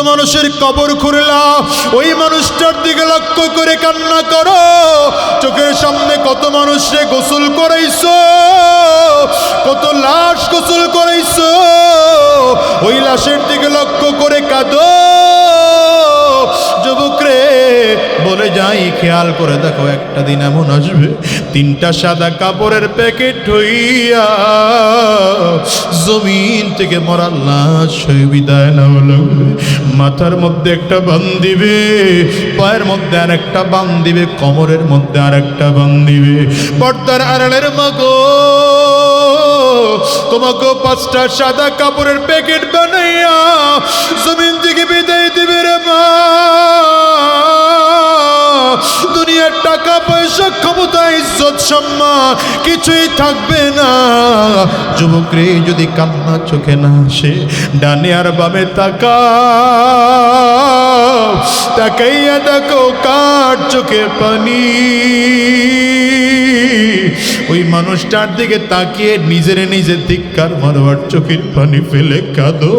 মানুষের কবর খুঁড়লা, ওই মানুষটার দিকে লক্ষ্য করে কান্না করো। চোখের সামনে কত মানুষে গোসল করাইছো, কত লাশ গোসল করাইছো, ওই লাশের দিকে লক্ষ্য করে কাঁদো। যুবক রে, বলে যাই, খেয়াল করে দেখো, একটা দিন এমন আসবে, 3টা সাদা কাপড়ের প্যাকেট হইয়া জমিন থেকে মরার লাশ হয়ে বিদায় নেওয়া লাগবে। মাথার মধ্যে একটা বান দিবে, পায়ের মধ্যে আর একটা বান দিবে, কোমরের মধ্যে আর একটা বান দিবে। পর্দার আড়ালের মাগো, তোমাকে 5টা সাদা কাপড়ের প্যাকেট বানাইয়া জমিন থেকে বিদায় দিবে রে মা। দুনিয়ার টাকা পয়সা, ক্ষমতা, ইজ্জত, সম্মান কিছুই থাকবে না। যুবক রে, যদি কান্না চোখে না আসে, ডানে আর বামে তাকাইয়া দেখো কার চোখে পানি। ওই মানুষটার দিকে তাকিয়ে নিজের নিজে ধিক্কার মারবার চোখের পানি ফেলে কাঁদো।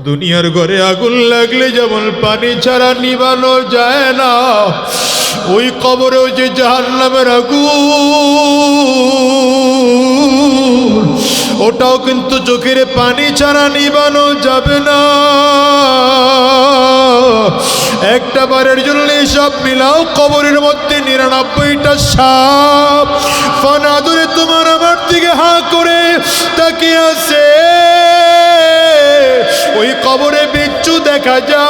দুনিয়ার ঘরে আগুন লাগলে যেমন পানি ছাড়া নিভানো যায় না, ওই কবরেও যে জাহান্নামের আগুন, ওটাও কিন্তু চোখের পানি ছাড়া নিভানো যাবে না। একটা বারের জন্য সব মিলাও, কবরের মধ্যে 99টা সাপ ফানা ধরে তোমার আমার দিকে হা করে তাকিয়ে আছে। ওই কবরে বিচ্ছু দেখা যায়,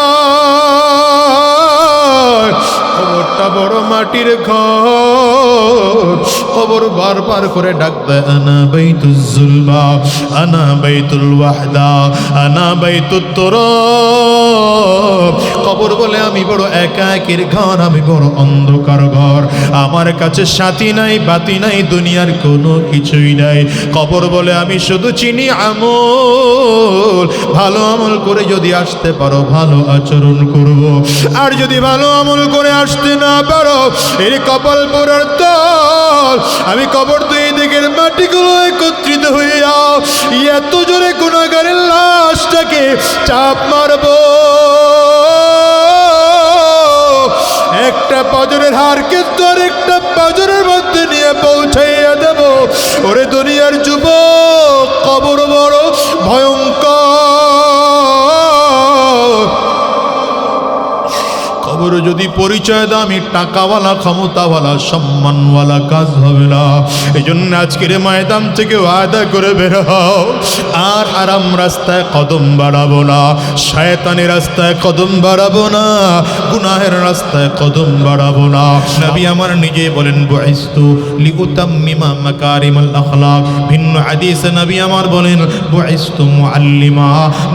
কবরটা বড় মাটির ঘর। কবর বারবার করে ডাক দেয়, আনা বাইতুল যুলমা, আনা বাইতুল ওয়াহদা, আনা বাইতুত তুরাব। কবর বলে, আমি বড় একাকীর ঘর, আমি বড় অন্ধকার ঘর, আমার কাছে সাথী নাই, বাতি নাই, দুনিয়ার কোনো কিছুই নাই। কবর বলে, আমি শুধু চিনি আমল, ভালো আমল করে যদি আসতে পারো ভালো আচরণ করব, আর যদি ভালো আমল করে আসতে না পারো, এর কপাল পোড়ার দল। আমি কবর 2 দিকের মাটিগুলো একত্রিত হইয়া এত জোরে গুনাহগারের লাশটাকে চাপ মারবো, একটা পাজরের হার কিন্তু আর একটা পাজরের মধ্যে নিয়ে পৌঁছাইয়া দেব। ওরে দুনিয়ার যুবক, কবর বড় ভয়ঙ্কর। কবর যদি পরিচয় দাও আমি টাকাওয়ালা, ক্ষমতাওয়ালা, সম্মানওয়ালা, কাজ হবে না। এই জন্য আজকের ময়দান থেকে ওয়াদা করে বের হও, আর হারাম রাস্তায় কদম বাড়াবো না, শয়তানের রাস্তায় কদম বাড়াবো না, গুনাহের রাস্তায় কদম বাড়াবো না। নবী আমার নিজে বলেন, বুইস্তু লিউতাম্মিমা মাকারিমাল আখলাক। ভিন্ন হাদিসে নবী আমার বলেন, বুইস্তু মুআল্লিমা।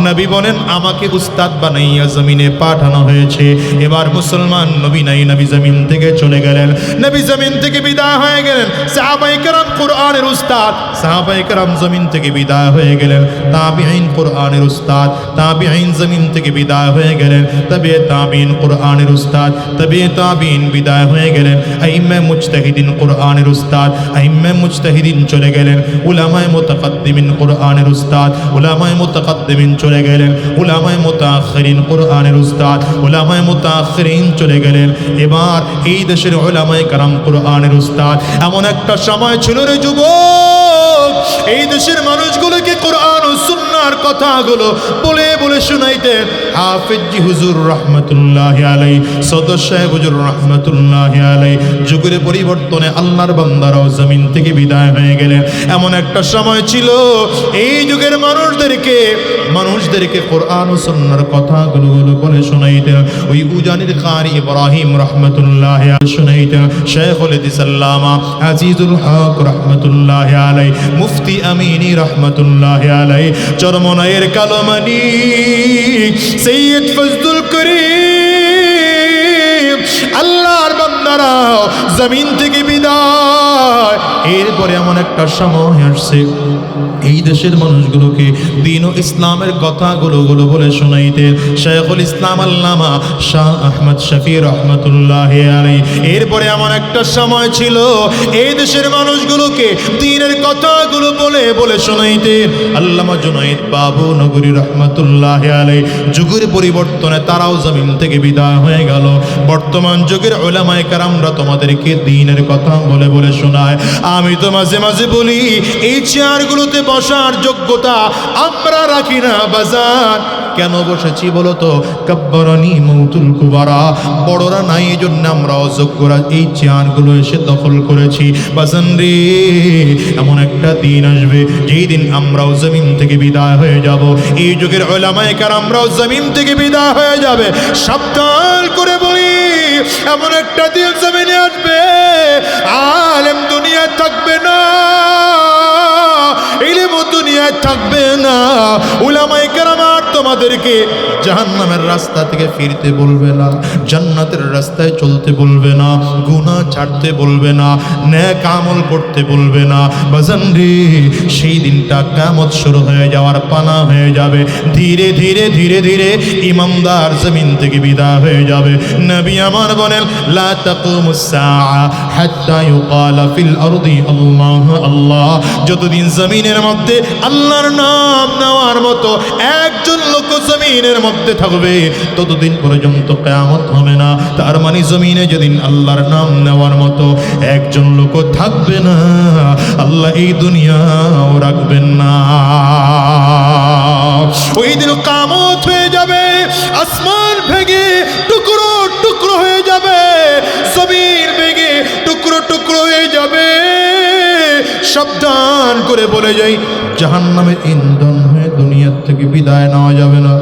নবী বলেন, আমাকে উস্তাদ বানাইয়া জমিনে পাঠানো হয়েছে। এবার মুসলমান নবী নাই, নবী জমিন থেকে চলে গেলেন, নবী জমিন থেকে বিদায় হয়ে গেলেন। সাহাবায়ে কেরাম কোরআনের উস্তাদ, সাহাবায়ে কেরাম জমিন থেকে বিদায় হয়ে গেলেন। তাবিঈন কোরআনের উস্তাদ, তাবিঈন জমিন থেকে বিদায় হয়ে গেলেন। তবে তাবিঈন কোরআনের উস্তাদ, তবে তাবিঈন বিদায় হয়ে গেলেন। আইম্মে মুজতাহিদিন কোরআনের উস্তাদ, আইম্মে মুজতাহিদিন চলে গেলেন। উলামায়ে মুতাকাদ্দিমিন কোরআনের উস্তাদ, উলামায়ে মুতাকাদ্দিমিন চলে গেলেন। উলামায়ে মুতাআখিরিন কোরআনের উস্তাদ, উলামায়ে মুতাআখিরিন চলে গেলেন। এবার এই দেশের উলামায়ে কেরাম কোরআনের উস্তাদ। এমন একটা সময় ছিল রে যুবক, এই দেশের মানুষগুলোকে কোরআন ও সুন্নাহর কথাগুলো বলে বলে শুনাইতেন হাফেজ জি হুজুর রহমাতুল্লাহি আলাইহি, সদর সাহেব হুজুর রহমাতুল্লাহি আলাইহি। যুগের পরিবর্তনে আল্লাহর বান্দারাও জমিন থেকে বিদায় হয়ে গেলেন। এমন একটা সময় ছিল এই যুগের মানুষদেরকে কোরআন ও সুন্নাহর কথাগুলো বলে শোনাইতেন ওই উজানির কারি ইব্রাহিম রহমাতুল্লাহি আলাইহি শোনাইতেন শাইখুল হাদিস আল্লামা আজিজুল হক রহমাতুল্লাহি আলাইহি, মুফতি আমিনী রহমাতুল্লাহি আলাইহি, চরমনাইয়ের কালমানি সৈয়দ ফজলুল করিম। আল্লাহর বান্দারাও জমিন থেকে বিদায়। এরপরে এমন একটা সময় আসছে এই দেশের মানুষগুলোকে দ্বীন ও ইসলামের কথাগুলো বলে শোনাইতেন শাইখুল ইসলাম আল্লামা শাহ আহমদ শফি রহমতুল্লাহ আলাইহি। এরপরে এমন একটা সময় ছিল এই দেশের মানুষগুলোকে দ্বীনের কথাগুলো বলে শোনাইতেন আল্লামা জুনাইদ বাবু নগরী রহমতুল্লাহ আলাইহি। যুগের পরিবর্তনে তারাও জমিন থেকে বিদায় হয়ে গেল। বর্তমান যুগের উলামায়ে কেরামরা তোমাদেরকে দ্বীনের কথা বলে শোনায়। আমি তো মাঝে মাঝে বলি এই চেয়ারগুলোতে বসার যোগ্যতা আমরা রাখি না বাজার। কেন বসেছি বলো তো? কাব্বারানি মৌতুল কুবারা, বড়রা নাই এই জন্য আমরা অযোগ্যরা এই চেয়ারগুলো এসে দখল করেছি। বাজান রে, এমন একটা দিন আসবে যেই দিন আমরাও জমিন থেকে বিদায় হয়ে যাব। এই যুগের উলামায়ে কেরামরাও জমিন থেকে বিদায় হয়ে যাবে। সাবধান করে বলি, এমন একটা দিন জমিনে আসবে আলেম দুনিয়ায় থাকবে না, ইলম দুনিয়ায় থাকবে না। উলামায়ে কেরাম আর তোমাদেরকে জাহান্নামের রাস্তা থেকে ফিরতে বলবে না, জান্নাতের রাস্তায় চলতে বলবে না, গুনাহ ছাড়তে বলবে না, নেক আমল করতে বলবে না। বাজান রে, সেই দিনটা কিয়ামত শুরু হয়ে যাওয়ার পানা হয়ে যাবে। ধীরে ধীরে ধীরে ধীরে ইমানদার জমিন থেকে বিদায় হয়ে যাবে। নবী আমার বলেন, লা তাকুমুস সাআ হাত্তা ইউকালা ফিল আরদি আল্লাহ আল্লাহ। যতদিন জমিনের মধ্যে আল্লাহর নাম নেওয়ার মতো একজন লোক জমিনের মধ্যে থাকবে ততদিন পর্যন্ত কিয়ামত হবে না। তার মানে জমিনে যেদিন আল্লাহর নাম নেওয়ার মতো একজন লোক থাকবে না, আল্লাহ এই দুনিয়াও রাখবেন না। ওই দিন কিয়ামত হয়ে যাবে, আসমান ভেঙে টুকরো টুকরো হয়ে যাবে, জমিন ভেঙে টুকরো টুকরো হয়ে যাবে। সাবধান করে বলে যাই, জাহান্নামের ইন্ধন হয়ে দুনিয়া থেকে বিদায় নেওয়া যাবে না,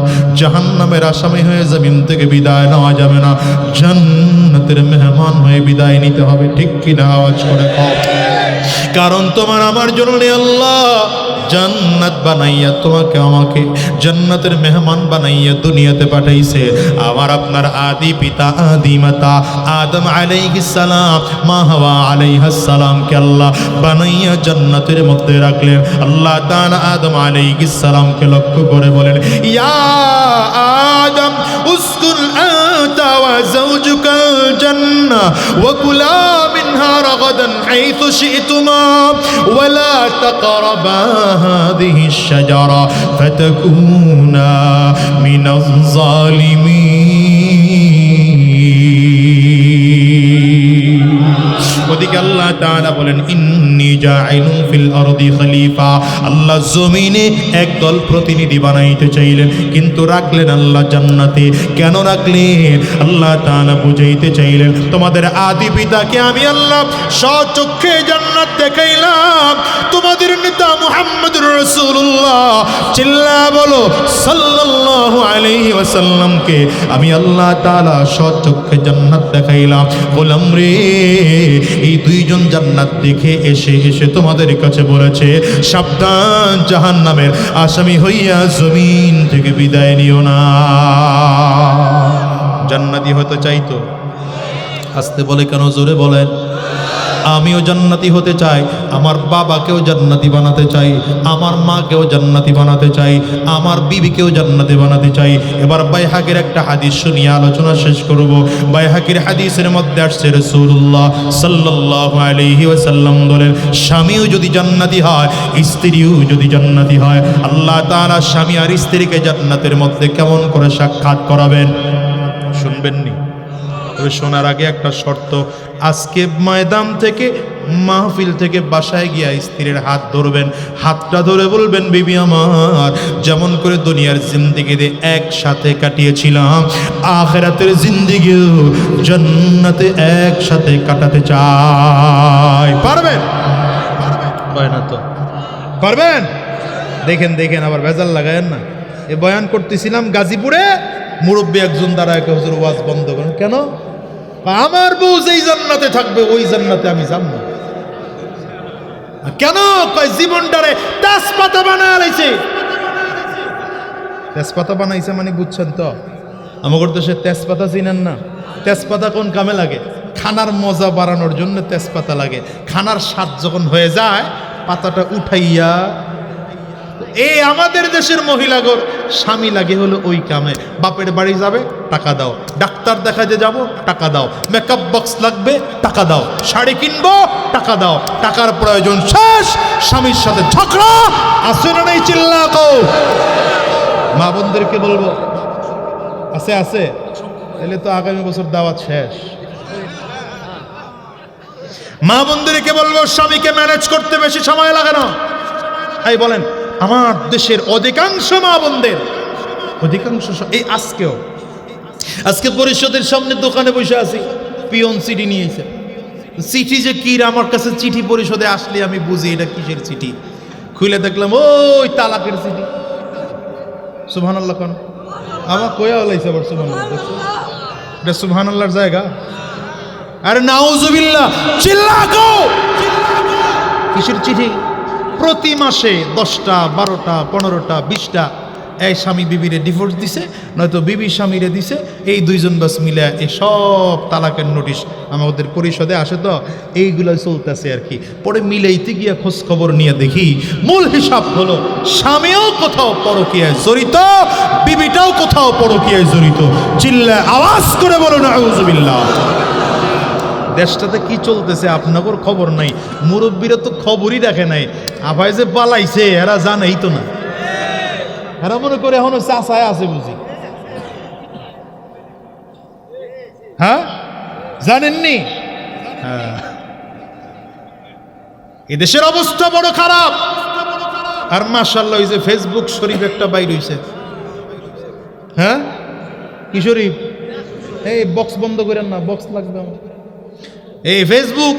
জাহান্নামের আসামি হয়ে জমিন থেকে বিদায় নেওয়া যাবে না, জান্নাতের মেহমান হয়ে বিদায় নিতে হবে। ঠিক কিনা? আওয়াজ করে কও। কারণ তোমার আমার জন্য আল্লাহ জান্নাত বানাইয়া তোমাকে আমাকে জান্নাতের মেহমান বানাইয়া দুনিয়াতে পাঠাইছে। আমার আপনার আদি পিতা আদি মাতা আদম আলাইহিস সালাম, মা হাওয়া আলাইহাস সালামকে আল্লাহ বানাইয়া জান্নাতের মধ্যে রাখলেন। আল্লাহ তাআলা আদম আলাইহিস সালামকে লক্ষ্য করে বলেন, ইয়া আদম উসকুন আনতা ওয়া যাওজুকাল জান্নাহ ওয়া কুলা মিনহা রাগাদান হাইথু শি'তুমা ওয়া লা তাকরাবা هذه الشجرة فتكونا من الظالمين। ওদিকে আল্লাহ তাআলা বলেন, ইন্নী জাইলুন ফিল আরদি খলিফা। আল্লাহ জমিনে একদল প্রতিনিধি বানাইতে চাইলেন, কিন্তু রাখলেন আল্লাহ জান্নাতে। কেন রাখলেন? আল্লাহ তাআলা বুঝাইতে চাইলেন, তোমাদের আদি পিতাকে আমি আল্লাহ স্বচক্ষে জান্নাত দেখাইলাম। তোমাদের নেতা মুহাম্মদুর রাসূলুল্লাহ, চিল্লা বলো সাল্লাল্লাহু আলাইহি ওয়াসাল্লামকে আমি আল্লাহ তাআলা স্বচক্ষে জান্নাত দেখাইলাম। গোলাম রে, এই দুইজন জান্নাত দেখে এসে তোমাদের কাছে বলেছে, সাবধান, জাহান্নামের আসামি হইয়া জমিন থেকে বিদায় নিও না। জান্নাতি হতে চাইতো? আসতে বলে কেন, জোরে বলেন। আমিও জান্নাতি হতে চাই, আমার বাবাকেও জান্নাতি বানাতে চাই, আমার মাকেও জান্নাতি বানাতে চাই, আমার বিবিকেও জান্নাতি বানাতে চাই। এবার বাইহাকির একটা হাদিস শুনিয়ে আলোচনা শেষ করব। বাইহাকির হাদিসের মধ্যে আসছে, রাসূলুল্লাহ সাল্লাল্লাহু আলাইহি ওয়াসাল্লাম বলেন, স্বামীও যদি জান্নাতি হয়, স্ত্রীও যদি জান্নাতি হয়, আল্লাহ তাআলা স্বামী আর স্ত্রীকে জান্নাতের মধ্যে কেমন করে সাক্ষাৎ করাবেন শুনবেননি? তবে শোনার আগে একটা শর্ত, আজকে ময়দান থেকে মাহফিল থেকে বাসায় গিয়া স্ত্রীর হাত ধরবেন, হাতটা ধরে বলবেন, বিবি আমার, যেমন করে দুনিয়ার জিন্দেগিতে একসাথে কাটিয়েছিলাম, আখিরাতের জিন্দেগিও জান্নাতে একসাথে কাটাতে চাই। পারবেন? পারবেন না তো? পারবেন? দেখেন আবার ভেজাল লাগায়েন না। এ বয়ান করতেছিলাম গাজীপুরে, মুরব্বী একজন দ্বারা হুজুর ওয়াজ বন্ধ করেন। কেন? আমার বউ যেই জান্নাতে থাকবে ওই জান্নাতে আমি যাব না। কেন? কয় জীবনটারে তেজপাতা বানাইছে। তেজপাতা বানাইছে মানে বুঝছেন তো? আমাদের দেশে তেজপাতা চিনেন না? তেজপাতা কোন কামে লাগে? খানার মজা বাড়ানোর জন্য তেজপাতা লাগে, খানার স্বাদ যখন হয়ে যায় পাতাটা উঠাইয়া। এই আমাদের দেশের মহিলাগর স্বামী লাগে হলো ওই কামে, বাপের বাড়ি যাবে টাকা দাও, ডাক্তার দেখাতে যাব টাকা দাও, মেকআপ বক্স লাগবে টাকা দাও, শাড়ি কিনবো টাকা দাও, টাকার প্রয়োজন শেষ, স্বামীর সাথে ঝগড়া। আছে না নেই? চিল্লা কও। মা বোনদেরকে বলবো আছে আছে, তাহলে তো আগামী বছর দাওয়াত শেষ। মা বোনদেরকে বলবো স্বামীকে ম্যানেজ করতে বেশি সময় লাগে না। এই বলেন আমার দেশের অধিকাংশ মা বোনদের অধিকাংশ এই আজকে পরিষদের সামনে দোকানে বসে আছি, পিয়ন চিঠি নিয়েছে। চিঠি যে কি আমার কাছে চিঠি পরিষদে আসলে আমি বুঝি এটা কিসের চিঠি। খুলে দেখলাম ওই তালাকের চিঠি। সুবহানাল্লাহ কোন আমার কয়া হলাইছে আবার সুবহানাল্লাহ। এটা সুবহানাল্লাহর জায়গা? আরে নাউজুবিল্লাহ, চিল্লা গো। কিসের চিঠি? প্রতি মাসে 10টা 12টা 15টা 20টা এই স্বামী বিবিরে ডিভোর্স দিছে, নয়তো বিবি স্বামীরে দিছে, এই দুইজন বাস মিলে এই সব তালাকের নোটিশ আমাদের পরিষদে আসে। তো এইগুলো চলতেছে আর কি। পরে মিলাইতে গিয়া খোঁজ খবর নিয়ে দেখি মূল হিসাব হলো স্বামীও কোথাও পরকীয়ায় জড়িত, বিবিটাও কোথাও পরকীয়ায় জড়িত। চিল্লা আওয়াজ করে বলো নাউজুবিল্লাহ। দেশটাতে কি চলতেছে আপনাদের খবর নাই, মুরব্বীরা তো খবরই রাখে নাই। আভাই যে পালাইছে এরা জানেই তো না, এরা মনে করে এখনো চাষায় আছে বুঝি। হ্যাঁ জানেননি? হ্যাঁ, এদেশের অবস্থা বড় খারাপ। আর মাশাআল্লাহ এই যে ফেসবুক শরীফ একটা বাইর হইছে। হ্যাঁ কি শরীফ? এই বক্স বন্ধ করেন না, বক্স লাগবে আমার। এই ফেসবুক,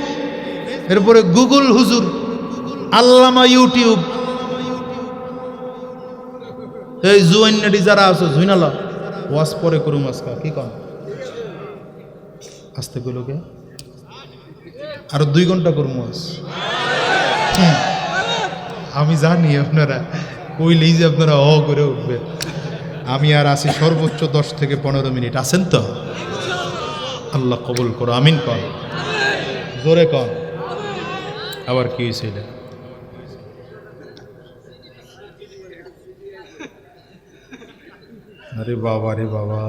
এরপরে গুগল হুজুর, আল্লামা ইউটিউব, এই জুয়ান্নাডি যারা আছে জুইনালা ওয়াজ পরে করুম আজকা কি কন আসতে গুলোকে আরো 2 ঘন্টা করুম ওয়াজ। আমি জানি আপনারা কইলেই যে আপনারা করে উঠবে। আমি আর আছি সর্বোচ্চ 10 থেকে 15 মিনিট। আছেন তো? আল্লাহ কবুল করো, আমিন কন, জোরে কন। আবার কি হয়েছিল? আরে বাবা রে বাবা,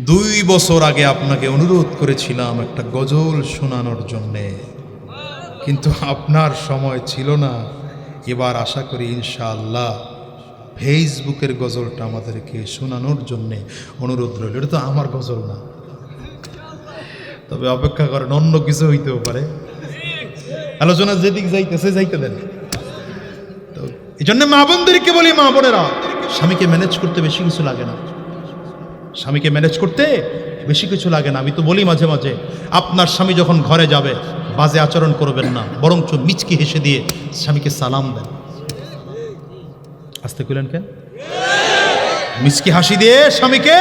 2 বছর আগে আপনাকে অনুরোধ করেছিলাম একটা গজল শোনানোর জন্যে, কিন্তু আপনার সময় ছিল না। এবার আশা করি ইনশাআল্লাহ ফেসবুকের গজলটা আমাদেরকে শোনানোর জন্যে অনুরোধ রইল। এটা তো আমার গজল না, তবে অপেক্ষা করেন, অন্য কিছু হইতেও পারে। আলোচনা যেদিক যাইতেছে যাইতে দেন। তো এই জন্য মা বোনদেরকে বলি, মা বোনেরা স্বামীকে ম্যানেজ করতে বেশি কিছু লাগে না। স্বামীকে ম্যানেজ করতে বেশি কিছু লাগে না। আমি তো বলি মাঝে মাঝে, আপনার স্বামী যখন ঘরে যাবে বাজে আচরণ করবেন না, বরঞ্চ মিচকি হেসে দিয়ে স্বামীকে সালাম দেন। আসতে কইলেন কেন? মিচকি হাসি দিয়ে স্বামীকে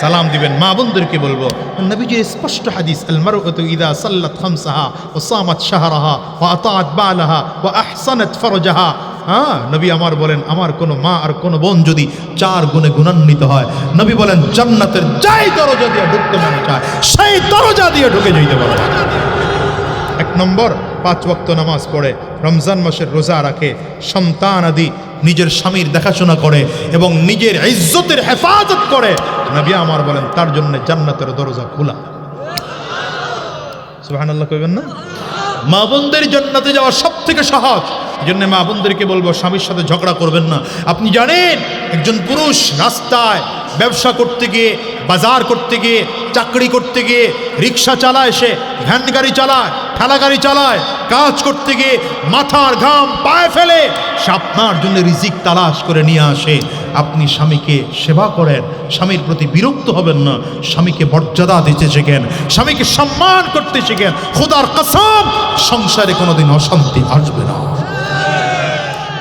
সালাম দিবেন। মা বোনদেরকে বলবো, নবীজির স্পষ্ট হাদিস, আল মারআতু ইযা সাল্লাত খামসাহা ওয়া সামাত শাহরাহা ওয়া আতাআত বালাহা ওয়া আহসানাত ফারজাহা। হ্যাঁ, নবী আমার বলেন, আমার কোনো মা আর কোনো বোন যদি 4 গুণে গুণান্বিত হয়, নবী বলেন জান্নাতের যাই দরজা দিয়ে ঢুকতে মনে চায় সেই দরজা দিয়ে ঢুকে যেতে পারে। 1 নম্বর, 5 ওয়াক্ত নামাজ পড়ে, রমজান মাসের রোজা রাখে, সন্তান আদি নিজের স্বামীর দেখাশোনা করে এবং নিজের ইজ্জতের হেফাজত করে। নবী আমার বলেন তার জন্য জান্নাতের দরজা খোলা। সুবহানাল্লাহ কইবেন না? মা বোনদের জান্নাতে যাওয়া সবথেকে সহজ। জন্য মা বোনদেরকে বলবো স্বামীর সাথে ঝগড়া করবেন না। আপনি জানেন একজন পুরুষ রাস্তায় ব্যবসা করতে গিয়ে, বাজার করতে গিয়ে, চাকরি করতে গিয়ে, রিক্সা চালায়, সে ভ্যান গাড়ি চালায়, ঠেলা গাড়ি চালায়, কাজ করতে গিয়ে মাথার ঘাম পায়ে ফেলে সে আপনার জন্য রিজিক তালাশ করে নিয়ে আসে। আপনি স্বামীকে সেবা করেন, স্বামীর প্রতি বিরক্ত হবেন না, স্বামীকে মর্যাদা দিতে শেখেন, স্বামীকে সম্মান করতে শেখেন। খোদার কসম, সংসারে কোনোদিন অশান্তি আসবে না।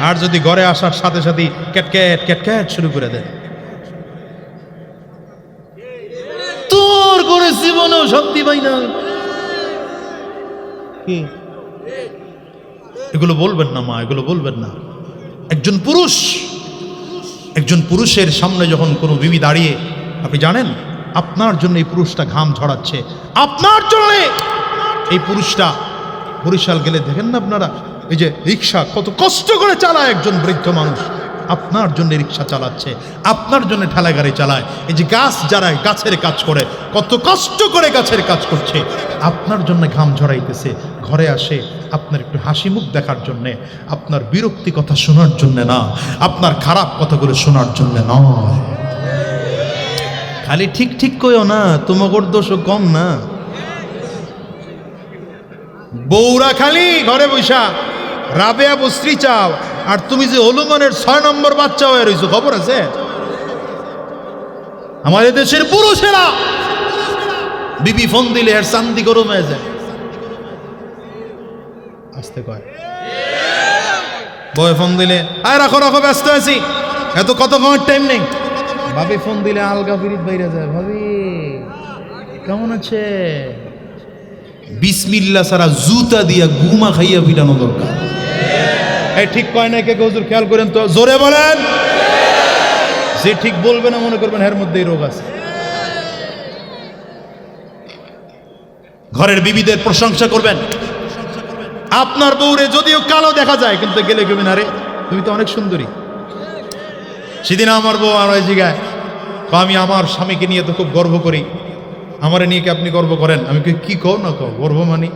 আর যদি ঘরে আসার সাথে সাথে ক্যাটক্যাট ক্যাটক্যাট শুরু করে দেন, তোর ঘরে জীবনেও শান্তি পাই না, কি এগুলো বলবেন না মা, এগুলো বলবেন না। একজন পুরুষের সামনে যখন কোনো বিবি দাঁড়িয়ে, আপনি জানেন আপনার জন্য এই পুরুষটা ঘাম ঝরাচ্ছে, আপনার জন্য এই পুরুষটা। বরিশাল গেলে দেখেন না আপনারা, এই যে রিক্সা কত কষ্ট করে চালায় একজন বৃদ্ধ মানুষ, আপনার জন্য রিক্সা চালাচ্ছে, আপনার জন্য ঠেলা গাড়ি চালায়। এই যে গাছ যারা গাছের কাজ করে, কত কষ্ট করে গাছের কাজ করছে, আপনার জন্য ঘাম ঝরাইতেছে। ঘরে আসে আপনার একটু হাসি মুখ দেখার জন্যে, আপনার বিরক্তি কথা শোনার জন্য না, আপনার খারাপ কথাগুলো শোনার জন্য নয়। খালি ঠিক ঠিক কইও না, তোমার দোষও কম না। বউরা খালি ঘরে বৈশা রাবেয়া বস্ত্রী চাও, আর তুমি যে হলুমানের 6 নম্বর বাচ্চা হয়ে রয়েছো, খবর আছে? আমাদের দেশের পুরুষেরা বিবি ফোন দিলে আর চান্দি গরম হয়ে যায়। আসতে কয় বয় ফোন দিলে, আয় রাখো রাখো, ব্যস্ত আছি, এত কত কমার টাইম নেই। ভাবি ফোন দিলে আলগা ফিরিত বাইরে যায়, ভাবি কেমন আছে? বিসমিল্লাহ সারা জুতা দিয়া গুমা খাইয়া পিটানো দরকার। এই ঠিক কয় না কে হুজুর, খেয়াল করেন তো, জোরে বলেন। যে ঠিক বলবে না মনে করবেন এর মধ্যেই রোগ আছে। ঘরের বিবিদের প্রশংসা করবেন। আপনার বউরে যদিও কালো দেখা যায়, কিন্তু গেলে কেবেন আরে তুমি তো অনেক সুন্দরী। সেদিন আমার বউ আমার জিগায়, আমি আমার স্বামীকে নিয়ে তো খুব গর্ব করি, আমারে নিয়ে কি আপনি গর্ব করেন? আমি কি কও না কও, গর্ব মানি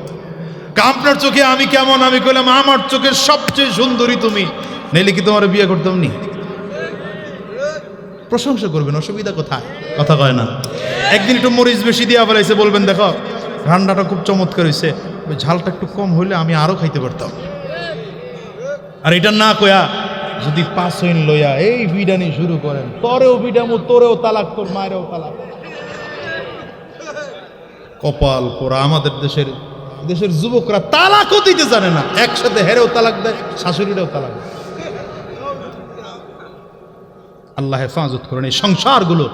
আপনার চোখে আমি কেমন? আমি কইলাম আমার চোখের সবচেয়ে সুন্দরী তুমি, নাইলে কি তোমার বিয়ে করতাম নি? প্রশংসা করবেন, অসুবিধা কোথায়? কথা কয় না। একদিন একটু মরিচ বেশি দিয়া ফেলাইছে, বলবেন দেখো রান্নাটা খুব চমৎকার হয়েছে, ঝালটা একটু কম হইলে আমি আরো খাইতে পারতাম। আর এটা না কয়া যদি 5 হইন লইয়া এই বিডানি শুরু করেন, তোরেও বিডামু, তোরেও তালাক, তোর মায়েরও তালাক। কপাল পোড়া আমাদের দেশের যুবকরা তালাকও দিতে জানে না, একসাথে হেরেও তালাক দেয়, শাশুড়িরাও তালাক দেয়। আল্লাহ হেফাজত করেন। এই সংসারগুলো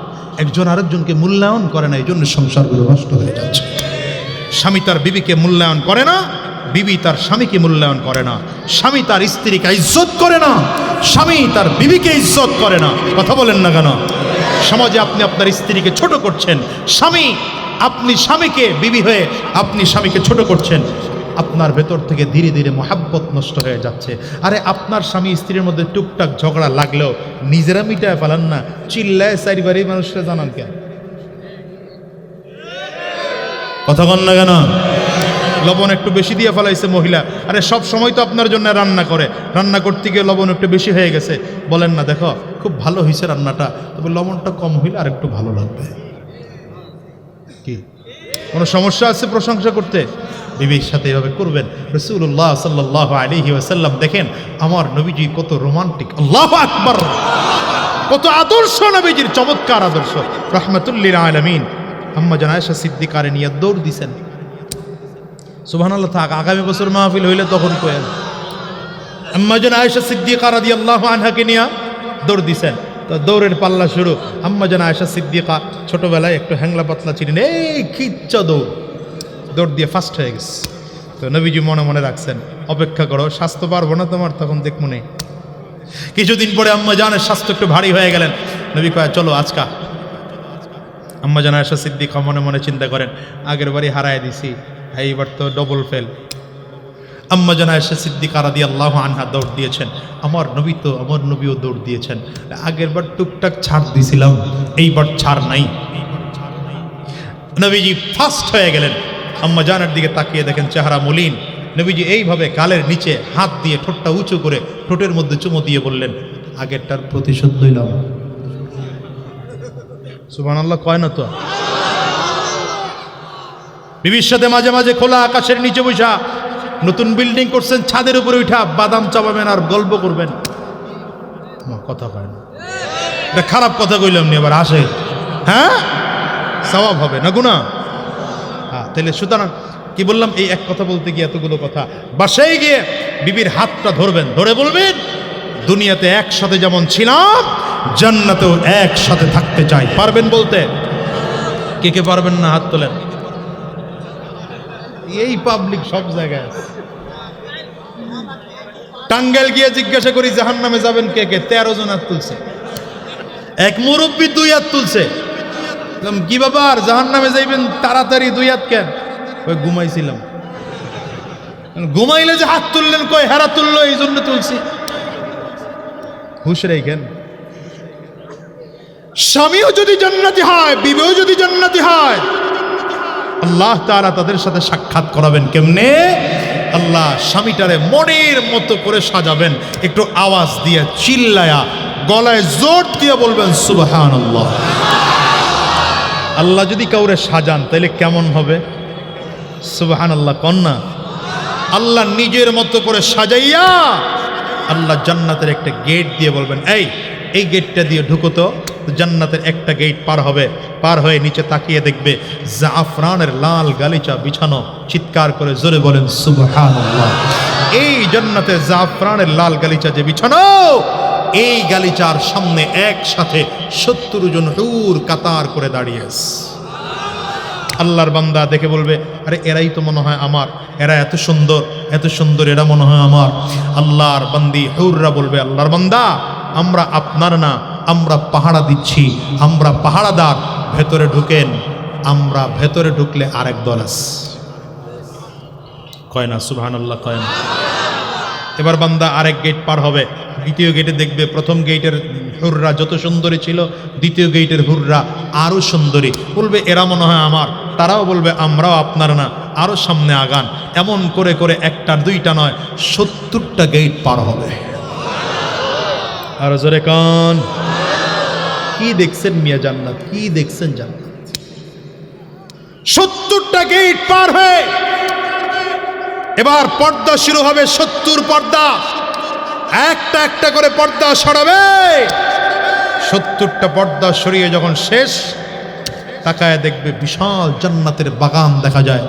একজন আরেকজনকে মূল্যায়ন করে না, এই জন্য সংসারগুলো নষ্ট হয়ে যাচ্ছে। স্বামী তার বিবিকে মূল্যায়ন করে না, বিবি তার স্বামীকে মূল্যায়ন করে না, স্বামী তার স্ত্রীকে ইজ্জত করে না, স্বামী তার বিবিকে ইজ্জত করে না। কথা বলেন না কেন? সমাজে আপনি আপনার স্ত্রীকে ছোট করছেন, আপনি স্বামীকে বিবি হয়ে আপনি স্বামীকে ছোট করছেন, আপনার ভেতর থেকে ধীরে ধীরে মহাব্বত নষ্ট হয়ে যাচ্ছে। আরে আপনার স্বামী স্ত্রীর মধ্যে টুকটাক ঝগড়া লাগলেও নিজেরা মিটায় ফেলান না, চিল্লায় চারিবারই মানুষরা জানান কেন? কথা বল না কেন? লবণ একটু বেশি দিয়ে ফেলাইছে মহিলা, আরে সব সময় তো আপনার জন্য রান্না করে, রান্না করতে গিয়ে লবণ একটু বেশি হয়ে গেছে, বলেন না দেখো খুব ভালো হয়েছে রান্নাটা, তবে লবণটা কম হইলে আর একটু ভালো লাগবে। কি কোনো সমস্যা আছে প্রশংসা করতে? বিবির সাথে এভাবে করবেন। রাসূলুল্লাহ সাল্লাল্লাহু আলাইহি ওয়াসাল্লাম দেখেন আমার নবীজি কত রোমান্টিক, আল্লাহু আকবার, কত আদর্শ নবীজির, চমৎকার আদর্শ। রাহমাতুল লিল আলামিন আম্মা জান আয়েশা সিদ্দিকারে নিয়ে দৌড় দিছেন। সুবহানাল্লাহ, থাক আগামী বছর মাহফিল হইলে তখন কয়েন। আম্মা জান আয়েশা সিদ্দিকা রাদিয়াল্লাহু আনহাকে নিয়ে দৌড় দিছেন। তো দৌড়ের পাল্লা শুরু। আম্মা জান আয়েশা সিদ্দিকা ছোটবেলায় একটু হ্যাংলা পাতলা ছিলেন, এই খিচ্চা দৌড় দিয়ে ফার্স্ট হয়ে গেছে। তো নবীজি মনে মনে রাখছেন, অপেক্ষা করো, স্বাস্থ্য পারবো না তোমার, তখন দেখ মনে। কিছুদিন পরে আম্মা জানের স্বাস্থ্য একটু ভারী হয়ে গেলেন, নবী কয় চলো আজকা। আম্মা জান আয়েশা সিদ্দিকা মনে মনে চিন্তা করেন, আগের বাড়ি হারায় দিছি, এইবার তো ডবল ফেল। আম্মা জান আয়েশা সিদ্দিকা রাদিয়াল্লাহু আনহা দৌড় দিয়েছেন, আমার নবীও দৌড় দিয়েছেন। আগের বার টুকটাক ছাড় দিয়েছিলাম, এইবার ছাড় নাই। নবীজি ফার্স্ট হয়ে গেলেন। আম্মা জানের দিকে তাকিয়ে দেখেন চেহারা মলিন। নবীজি এইভাবে গালের নিচে হাত দিয়ে ঠোঁটটা উঁচু করে ঠোঁটের মধ্যে চুমো দিয়ে বললেন, আগেরটার প্রতিশোধ লইলাম। সুবহানাল্লাহ কয় না তো? বিবির সাথে মাঝে মাঝে খোলা আকাশের নিচে বসা, নতুন বিল্ডিং করছেন, ছাদের উপরে উঠা বাদাম চাবাবেন আর গল্প করবেন। কথা কয় না, এটা খারাপ কথা কইলাম নি, আবার আসে, হ্যাঁ সওয়াব হবে না গুনাহ? হ্যাঁ, তাহলে সুতরাং কি বললাম, এই এক কথা বলতে গিয়ে এতগুলো কথা। বাসায় গিয়ে বিবির হাতটা ধরবেন, ধরে বলবেন, দুনিয়াতে একসাথে যেমন ছিলাম জান্নাতেও একসাথে থাকতে চাই। পারবেন বলতে? কে কে পারবেন না হাত তোলেন। এই পাবলিক সব জায়গায় আছে। টাঙ্গাইল গিয়ে জিজ্ঞাসা করি জাহান্নামে যাবেন কে কে, 13 জন হাত তুলছে। এক মুরব্বী 2 হাত তুলছে। কি ব্যাপার, জাহান্নামে যাইবেন তাড়াতাড়ি, 2 হাত কেন? ওই ঘুমাইছিলাম। ঘুমাইলে যে হাত তুললেন, কই হেরা তুললো, এই জন্য তুলছি। হুশ রাখেন। স্বামীও যদি জান্নাতি হয়, বিবেও যদি জান্নাতি হয়, আল্লাহ তাআলা তাদের সাথে সাক্ষাৎ করাবেন কেমনে? আল্লাহ স্বামীটারে মনের মতো করে সাজাবেন, একটু আওয়াজ দিয়ে চিল্লায়া গলায় জোর দিয়ে বলবেন সুবহানাল্লাহ। আল্লাহ যদি কাউরে সাজান তাহলে কেমন হবে? সুবহানাল্লাহ কন্যা। আল্লাহ নিজের মতো করে সাজাইয়া আল্লাহ জান্নাতের একটা গেট দিয়ে বলবেন, এই গেটটা দিয়ে ঢুকো তো। জান্নাতের একটা গেট পার হবে, পার হয়ে নিচে তাকিয়ে দেখবে জাফরানের লাল গালিচা বিছানো। চিৎকার করে জোরে বলেন সুবহানাল্লাহ। এই জান্নাতে জাফরানের লাল গালিচা যে বিছানো, এই গালিচার সামনে একসাথে 70 জন হুর কাতার করে দাঁড়িয়ে আছে। আল্লাহর বান্দা দেখে বলবে, আরে এরাই তো মনে হয় আমার, এরা এত সুন্দর, এত সুন্দর, এরা মনে হয় আমার। আল্লাহর বান্দি হুররা বলবে, আল্লাহর বান্দা আমরা আপনার না, আমরা পাহারা দিচ্ছি, আমরা পাহারাদার, ভেতরে ঢুকেন। আমরা ভেতরে ঢুকলে আরেক দল আছে। কয় না সুবহানাল্লাহ, কয় না। এবার বান্দা আরেক গেট পার হবে, দ্বিতীয় গেটে দেখবে প্রথম গেটের হুররা যত সুন্দরী ছিল, দ্বিতীয় গেটের হুররা আরো সুন্দরী। বলবে এরা মনে হয় আমার, তারাও বলবে আমরাও আপনার না, আরো সামনে আগান। এমন করে করে একটা দুইটা নয়, 70টা গেট পার হবে। আর জোরে কান, কি দেখছেন মিয়া জান্নাত, কি দেখছেন জান্নাত? 70টা গেট পার হয়ে এবার পর্দা শুরু হবে। 70 পর্দা, একটা একটা করে পর্দা সরাবে। 70টা পর্দা সরিয়ে যখন শেষ, তাকায় দেখবে বিশাল জান্নাতের বাগান দেখা যায়।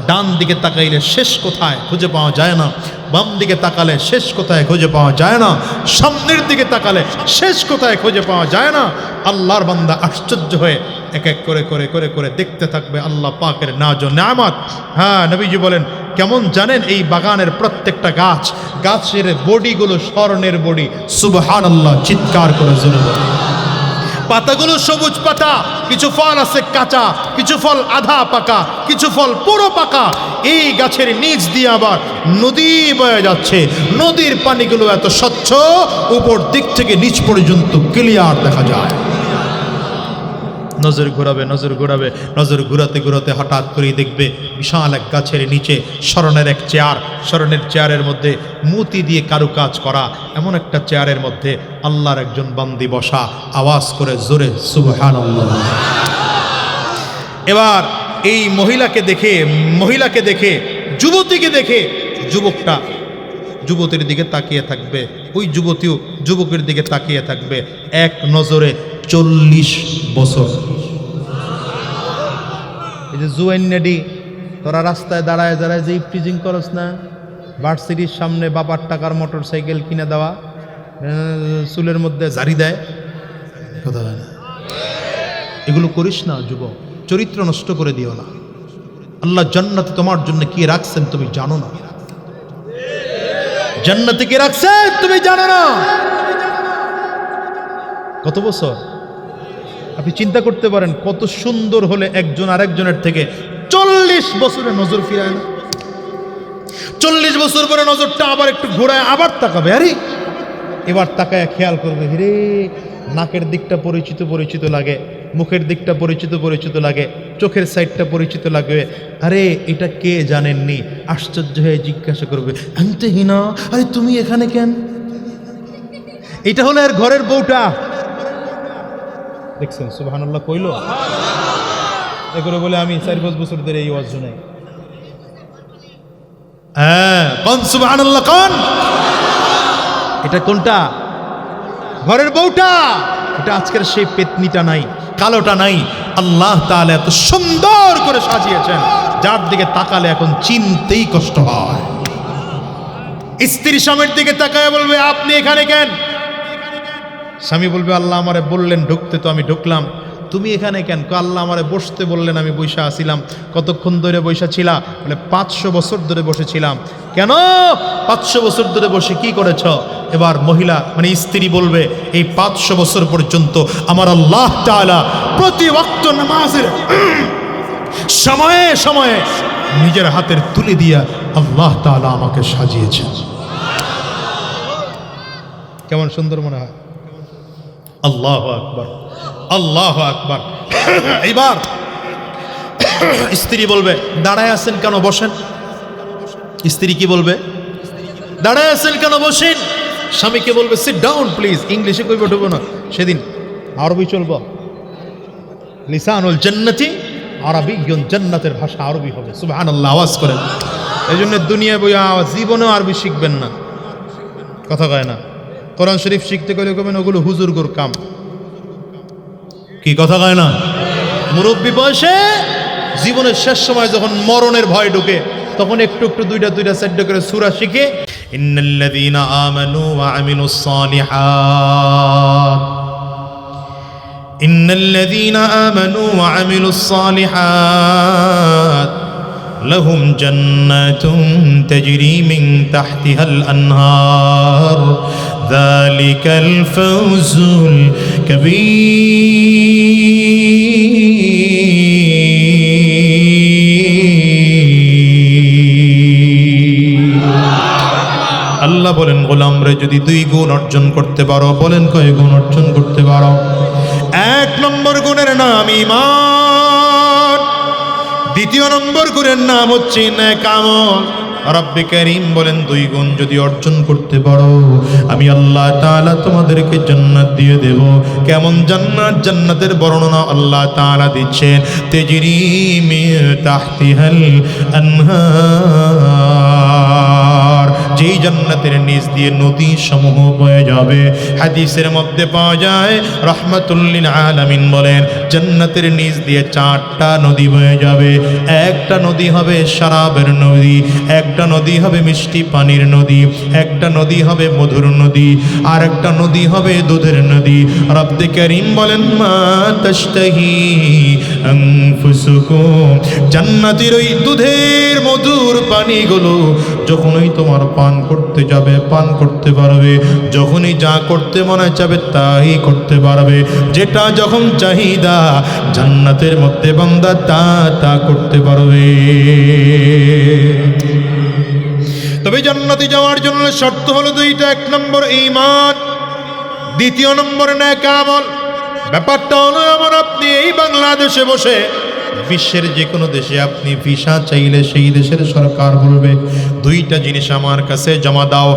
ডান দিকে তাকাইলে শেষ কোথায় খুঁজে পাওয়া যায় না, বাম দিকে তাকালে শেষ কোথায় খুঁজে পাওয়া যায় না, সামনের দিকে তাকালে শেষ কোথায় খুঁজে পাওয়া যায় না। আল্লাহর বান্দা আশ্চর্য হয়ে এক এক করে করে করে করে দেখতে থাকবে আল্লাহ পাকের নাজ ও নেয়ামত। হ্যাঁ, নবীজি বলেন কেমন জানেন? এই বাগানের প্রত্যেকটা গাছের বডিগুলো স্বর্ণের বডি। সুবহানাল্লাহ, চিৎকার করে জোরে বলে। পাতাগুলো সবুজ পাতা, কিছু ফল আছে কাঁচা, কিছু ফল আধা পাকা, কিছু ফল পুরো পাকা। এই গাছের নিচ দিয়ে আবার নদী বয়ে যাচ্ছে। নদীর পানিগুলো এত স্বচ্ছ, উপর দিক থেকে নিচ পর্যন্ত ক্লিয়ার দেখা যায়। নজর ঘোরাবে, নজর ঘোরাবে, নজর ঘুরাতে ঘুরাতে হঠাৎ করেই দেখবে বিশাল এক গাছের নিচে স্মরণের এক চেয়ার। স্মরণের চেয়ারের মধ্যে মুতি দিয়ে কারুকাজ করা এমন একটা চেয়ারের মধ্যে আল্লাহর একজন বান্দি বসা। আওয়াজ করে জোরে সুবহানাল্লাহ। এবার এই মহিলাকে দেখে যুবতীকে দেখে যুবকটা যুবতীর দিকে তাকিয়ে থাকবে, ওই যুবতীও যুবকের দিকে তাকিয়ে থাকবে। এক নজরে 40 বছর। এই যে জুয়াইন নেডি, তোরা রাস্তায় দাঁড়ায় দাঁড়ায় যে ইফটিজিং করস না, ভার্সিটির সামনে বাবার টাকার মোটর সাইকেল কিনে দেওয়া, চুলের মধ্যে জারি দেয়, কথা হয় না, এগুলো করিস না যুবক। চরিত্র নষ্ট করে দিও না। আল্লাহ জান্নাতে তোমার জন্য কি রাখছেন তুমি জানো না। জান্নাতে কি রাখছেন তুমি জানো না। কত বছর আপনি চিন্তা করতে পারেন, কত সুন্দর হলে একজন আরেকজনের থেকে 40 বছরে নজর ফিরায় না। 40 বছর পরে নজরটা আবার একটু ঘোরায় আবার তাকাবে, আরে এবার তাকায় খেয়াল করবে, হিরে নাকের দিকটা পরিচিত পরিচিত লাগে, মুখের দিকটা পরিচিত পরিচিত লাগে, চোখের সাইডটা পরিচিত লাগবে। আরে এটা কে জানেননি? আশ্চর্য হয়ে জিজ্ঞাসা করবে, আনতে হিনা, আরে তুমি এখানে কেন? এটা হলো এর ঘরের বউটা। দেখছেন সুবহানাল্লাহ কইল। এগুলো বলে আমি 4-5 বছর ধরে এই ওয়াজ শুনাই। হ্যাঁ, কোন সুবহানাল্লাহ কোন? এটা কোনটা? ঘরের বউটা। এটা আজকের সেই পেতনিটা নাই, কালোটা নাই। আল্লাহ তাআলা এত সুন্দর করে সাজিয়েছেন, যার দিকে তাকালে এখন চিনতেই কষ্ট হয়। স্ত্রী স্বামীর দিকে তাকায় বলবে, আপনি এখানে কেন? স্বামী বলবে, আল্লাহ আমারে বললেন ঢুকতে তো আমি ঢুকলাম। তুমি এখানে কেন? আল্লাহ আমারে বসতে বললেন, আমি বৈশা আসিলাম। কতক্ষণ ধরে বৈশা ছিলা? বলে 500 বছর ধরে বসেছিলাম। কেন 500 বছর ধরে বসে কি করেছ? এবার মহিলা মানে স্ত্রী বলবে এই 500 বছর পর্যন্ত আমার আল্লাহ তাআলা প্রতি ওয়াক্ত নামাজের সময়ে সময়ে নিজের হাতের তুলে দিয়া আল্লাহ তাআলা আমাকে সাজিয়েছেন। কেমন সুন্দর মনে হয়? আল্লাহু আকবার, আল্লাহু আকবার। এবার স্ত্রী বলবে দাঁড়ায় আছেন কেন, বসেন। স্ত্রী কি বলবে? দাঁড়ায় আছেন কেন, বসেন। স্বামীকে বলবে সিট ডাউন প্লিজ। ইংলিশে কইব ঢুকবো না, সেদিন আরবি চলবো। লিসানুল জান্নাতি আরবিয়্যুন, জান্নাতের ভাষা আরবি হবে। সুবহানাল্লাহ, আওয়াজ করেন। এই জন্য দুনিয়ায় বইয়া জীবনেও আরবি শিখবেন না, কথা কয় না। কোরআন শরীফ শিখতে গেলে কবেন ওগুলো হুজুরগুর কাম, কি কথা কয় না। মুরব্বী বয়সে জীবনের শেষ সময় যখন মরণের ভয় ঢুকে তখন একটু একটু দুইটা চারটা করে সূরা শিখে ইন্নাল্লাযীনা আমানু ওয়া আমিলুস সালিহাত, ইন্নাল্লাযীনা আমানু ওয়া আমিলুস সালিহাত লাহুম জান্নাতুন তাজরি মিন তাহতিহাল আনহার যালিকাল ফাওজুল কাবীর। আল্লাহ বলেন গোলামরে যদি 2 গুণ অর্জন করতে পারো, বলেন কয় গুণ অর্জন করতে পারো? 1 নম্বর গুণের নাম ঈমান, 2 নম্বর গুণের নাম হচ্ছে নেক আমল। রব্বে কারীম বলেন 2 গুণ যদি অর্জন করতে পারো আমি আল্লাহ তাআলা তোমাদেরকে জান্নাত দিয়ে দেব। কেমন জান্নাত? জান্নাতের বর্ণনা আল্লাহ তাআলা দিচ্ছেন তাজরি মিন তাহতিহাল আনহার, যেই জান্নাতের নিচ দিয়ে নদী সমূহ বয়ে যাবে। হাদিসের মধ্যে পাওয়া যায় রাহমাতুল লিল আলামিন বলেন জান্নাতের নিচ দিয়ে 4টা নদী বয়ে যাবে। একটা নদী হবে শরাবের নদী, একটা নদী হবে মিষ্টি পানির নদী, একটা নদী হবে মধুর নদী, আর একটা নদী হবে দুধের নদী। রব্বে কারীম বলেন মা তাশতাহি আনফুসুকুম, জান্নাতের ওই দুধের মধুর পানিগুলো যখনই তোমার পান করতে যাবে পান করতে পারবে, যখনই যা করতে মনে চাবে তাই করতে পারবে। যেটা যখন চাহিদা জান্নাতের মধ্যে বান্দা তা করতে পারবে। তবে জান্নাতে যাওয়ার জন্য শর্ত হলো 2টা। 1 নম্বর ঈমান, 2 নম্বর নেক আমল। ব্যাপারটা হলো এমন, আপনি এই বাংলাদেশে বসে বিশ্বের যে কোনো দেশে আপনি ভিসা চাইলে সেই দেশের সরকার বলবে 2টা জিনিস আমার কাছে জমা দাও।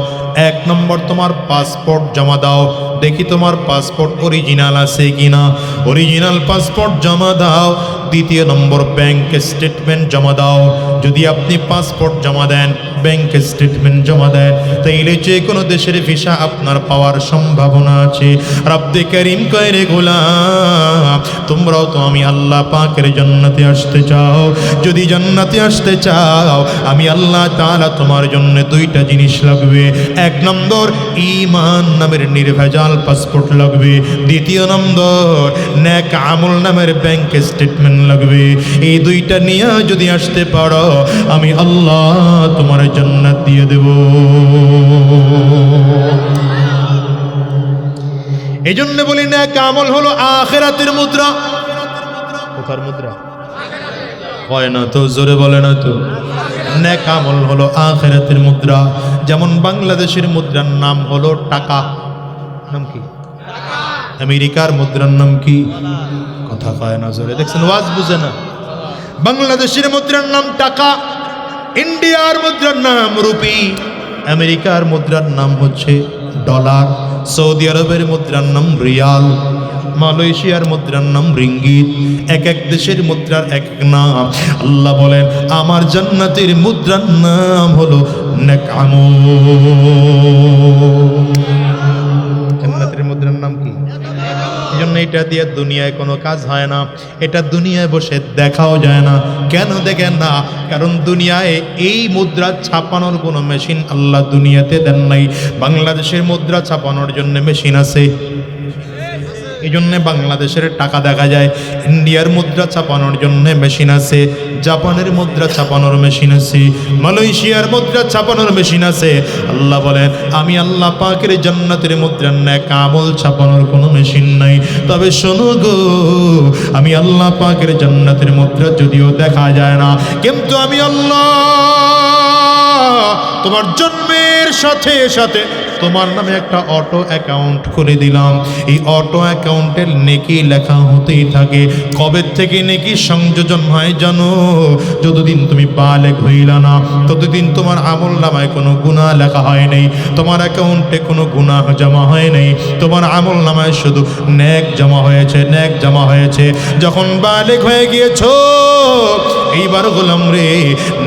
1 নম্বর তোমার পাসপোর্ট জমা দাও, দেখি তোমার পাসপোর্ট অরিজিনাল আছে কিনা, অরিজিনাল পাসপোর্ট জমা দাও। 2 নম্বর ব্যাংক স্টেটমেন্ট জমা দাও। যদি আপনি পাসপোর্ট জমা দেন, ব্যাংক স্টেটমেন্ট জমা দেন, তাইলে যে কোনো দেশের ভিসা আপনার পাওয়ার সম্ভাবনা আছে। রব্বে কারীম কয় রে গোলাম তোমরাও তো আমি আল্লাহ পাকের জান্নাতে আসতে চাও, যদি জান্নাতে আসতে চাও আমি আল্লাহ তাআলা তোমার জন্য 2টা জিনিস লাগবে। 1 নম্বর ঈমান নামের নির্ভেজাল পাসপোর্ট লাগবে, 2 নম্বর নেক আমল নামের ব্যাংক স্টেটমেন্ট লাগবে। এই 2টা নিয়ে যদি আসতে পারো আমি আল্লাহ তোমার জান্নাত দিয়ে দেব। এই জন্য বলি নেক আমল হলো আখিরাতের মুদ্রা। কোথার মুদ্রা? হয় না তো, জোরে বলে না তো। নেক আমল হলো আখিরাতের মুদ্রা। যেমন বাংলাদেশের মুদ্রার নাম হলো টাকা। নাম কি? আমেরিকার মুদ্রার নাম কি? কথা কয় না, জোরে। দেখছেন ওয়াজ বুঝে না। বাংলাদেশের মুদ্রার নাম টাকা, ইন্ডিয়ার মুদ্রার নাম রুপি, আমেরিকার মুদ্রার নাম হচ্ছে ডলার, সৌদি আরবের মুদ্রার নাম রিয়াল, মালয়েশিয়ার মুদ্রার নাম রিঙ্গিত। এক এক দেশের মুদ্রার এক এক নাম। আল্লাহ বলেন আমার জান্নাতের মুদ্রার নাম হলো নেক আমল। জান্নাতের মুদ্রার নাম কি? এই জন্য এটা দিয়ে দুনিয়ায় কোনো কাজ হয় না, এটা দুনিয়ায় বসে দেখাও যায় না। কেন দেখেন না? কারণ দুনিয়ায় এই মুদ্রা ছাপানোর কোনো মেশিন আল্লাহ দুনিয়াতে দেন নাই। বাংলাদেশের মুদ্রা ছাপানোর জন্য মেশিন আছে, এই জন্যে বাংলাদেশের টাকা দেখা যায়, ইন্ডিয়ার মুদ্রা ছাপানোর জন্য মেশিন আছে, জাপানের মুদ্রা ছাপানোর মেশিন আছে, মালয়েশিয়ার মুদ্রা ছাপানোর মেশিন আছে। আল্লাহ বলেন আমি আল্লাহ পাকের জান্নাতের মুদ্রার নেক আমল ছাপানোর কোনো মেশিন নাই। তবে শোনো গো, আমি আল্লাহ পাকের জান্নাতের মুদ্রা যদিও দেখা যায় না, কিন্তু আমি আল্লাহ তোমার জন্মের সাথে সাথে তোমার নামে একটা অটো অ্যাকাউন্ট খুলে দিলাম। এই অটো অ্যাকাউন্টের নেকি লেখা হতেই থাকে। কবে থেকে নেকি সংযোজন হয় জানো? যতদিন তুমি বালেগ হইলা না ততদিন তোমার আমল নামায় কোনো গুনাহ লেখা হয় নাই, তোমার অ্যাকাউন্টে কোনো গুনাহ জমা হয় নাই, তোমার আমল নামায় শুধু নেক জমা হয়েছে, নেক জমা হয়েছে। যখন বালেগ হয়ে গিয়েছো এইবার গোলাম রে,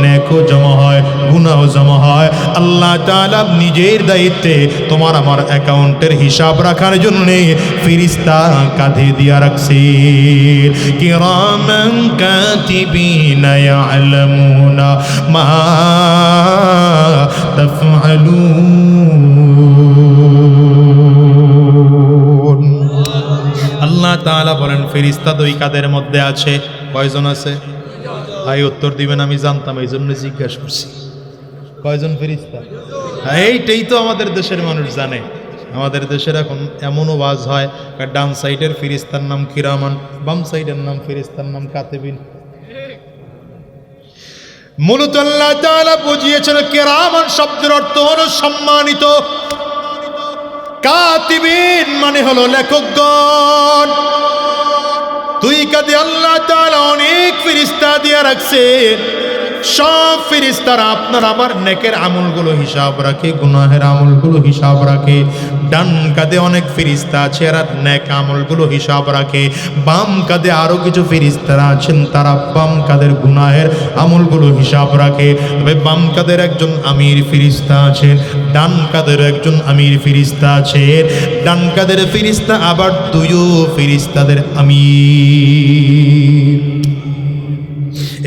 নেকও জমা হয়, গুনাহ জমা হয়। আল্লাহ তাআলা নিজের দায়িত্বে তোমার আমার অ্যাকাউন্টের হিসাব রাখার জন্য ফেরেশতা কাঁধে দিয়া রাখছে। কিরামান কাতিবিনা ইয়ালামুনা মা তাফআলুন। আল্লাহ তাআলা বলেন ফেরেশতা দুই কাঁধের মধ্যে আছে। কয়জন আছে? ভাই উত্তর দিবেন, আমি জানতাম এই জন্য জিজ্ঞাসা করছি। কয়জন ফেরেশতা? এইটাই তো আমাদের দেশের মানুষ জানে। আমাদের দেশের এখন এমন ওয়াজ হয়, ডান সাইডের ফেরেশতার নাম কিরামান, বাম সাইডের নাম ফেরেশতার নাম কাতিবিন। মূলত আল্লাহ তাআলা বুঝিয়েছেন কিরামান শব্দের অর্থ হলো সম্মানিত, কাতিবিন মানে হলো লেখকগণ। দুই কাঁধে আল্লাহ তাআলা অনেক ফেরেশতা দিয়ে রাখছেন। সব ফেরেশতারা আপনার আমার নেকের আমলগুলো হিসাব রাখে, গুনাহের আমলগুলো হিসাব রাখে। ডান কাঁধে অনেক ফেরেশতা আছে, এরা নেক আমলগুলো হিসাব রাখে। বাম কাঁধে আরো কিছু ফেরেশতারা আছেন, তারা বাম কাঁধের গুনাহের আমলগুলো হিসাব রাখে। তবে বাম কাঁধের একজন আমির ফেরেশতা আছেন, ডান কাঁধের একজন আমির ফেরেশতা আছেন। ডান কাঁধের ফেরেশতা আবার দুইও ফেরেশতাদের আমির।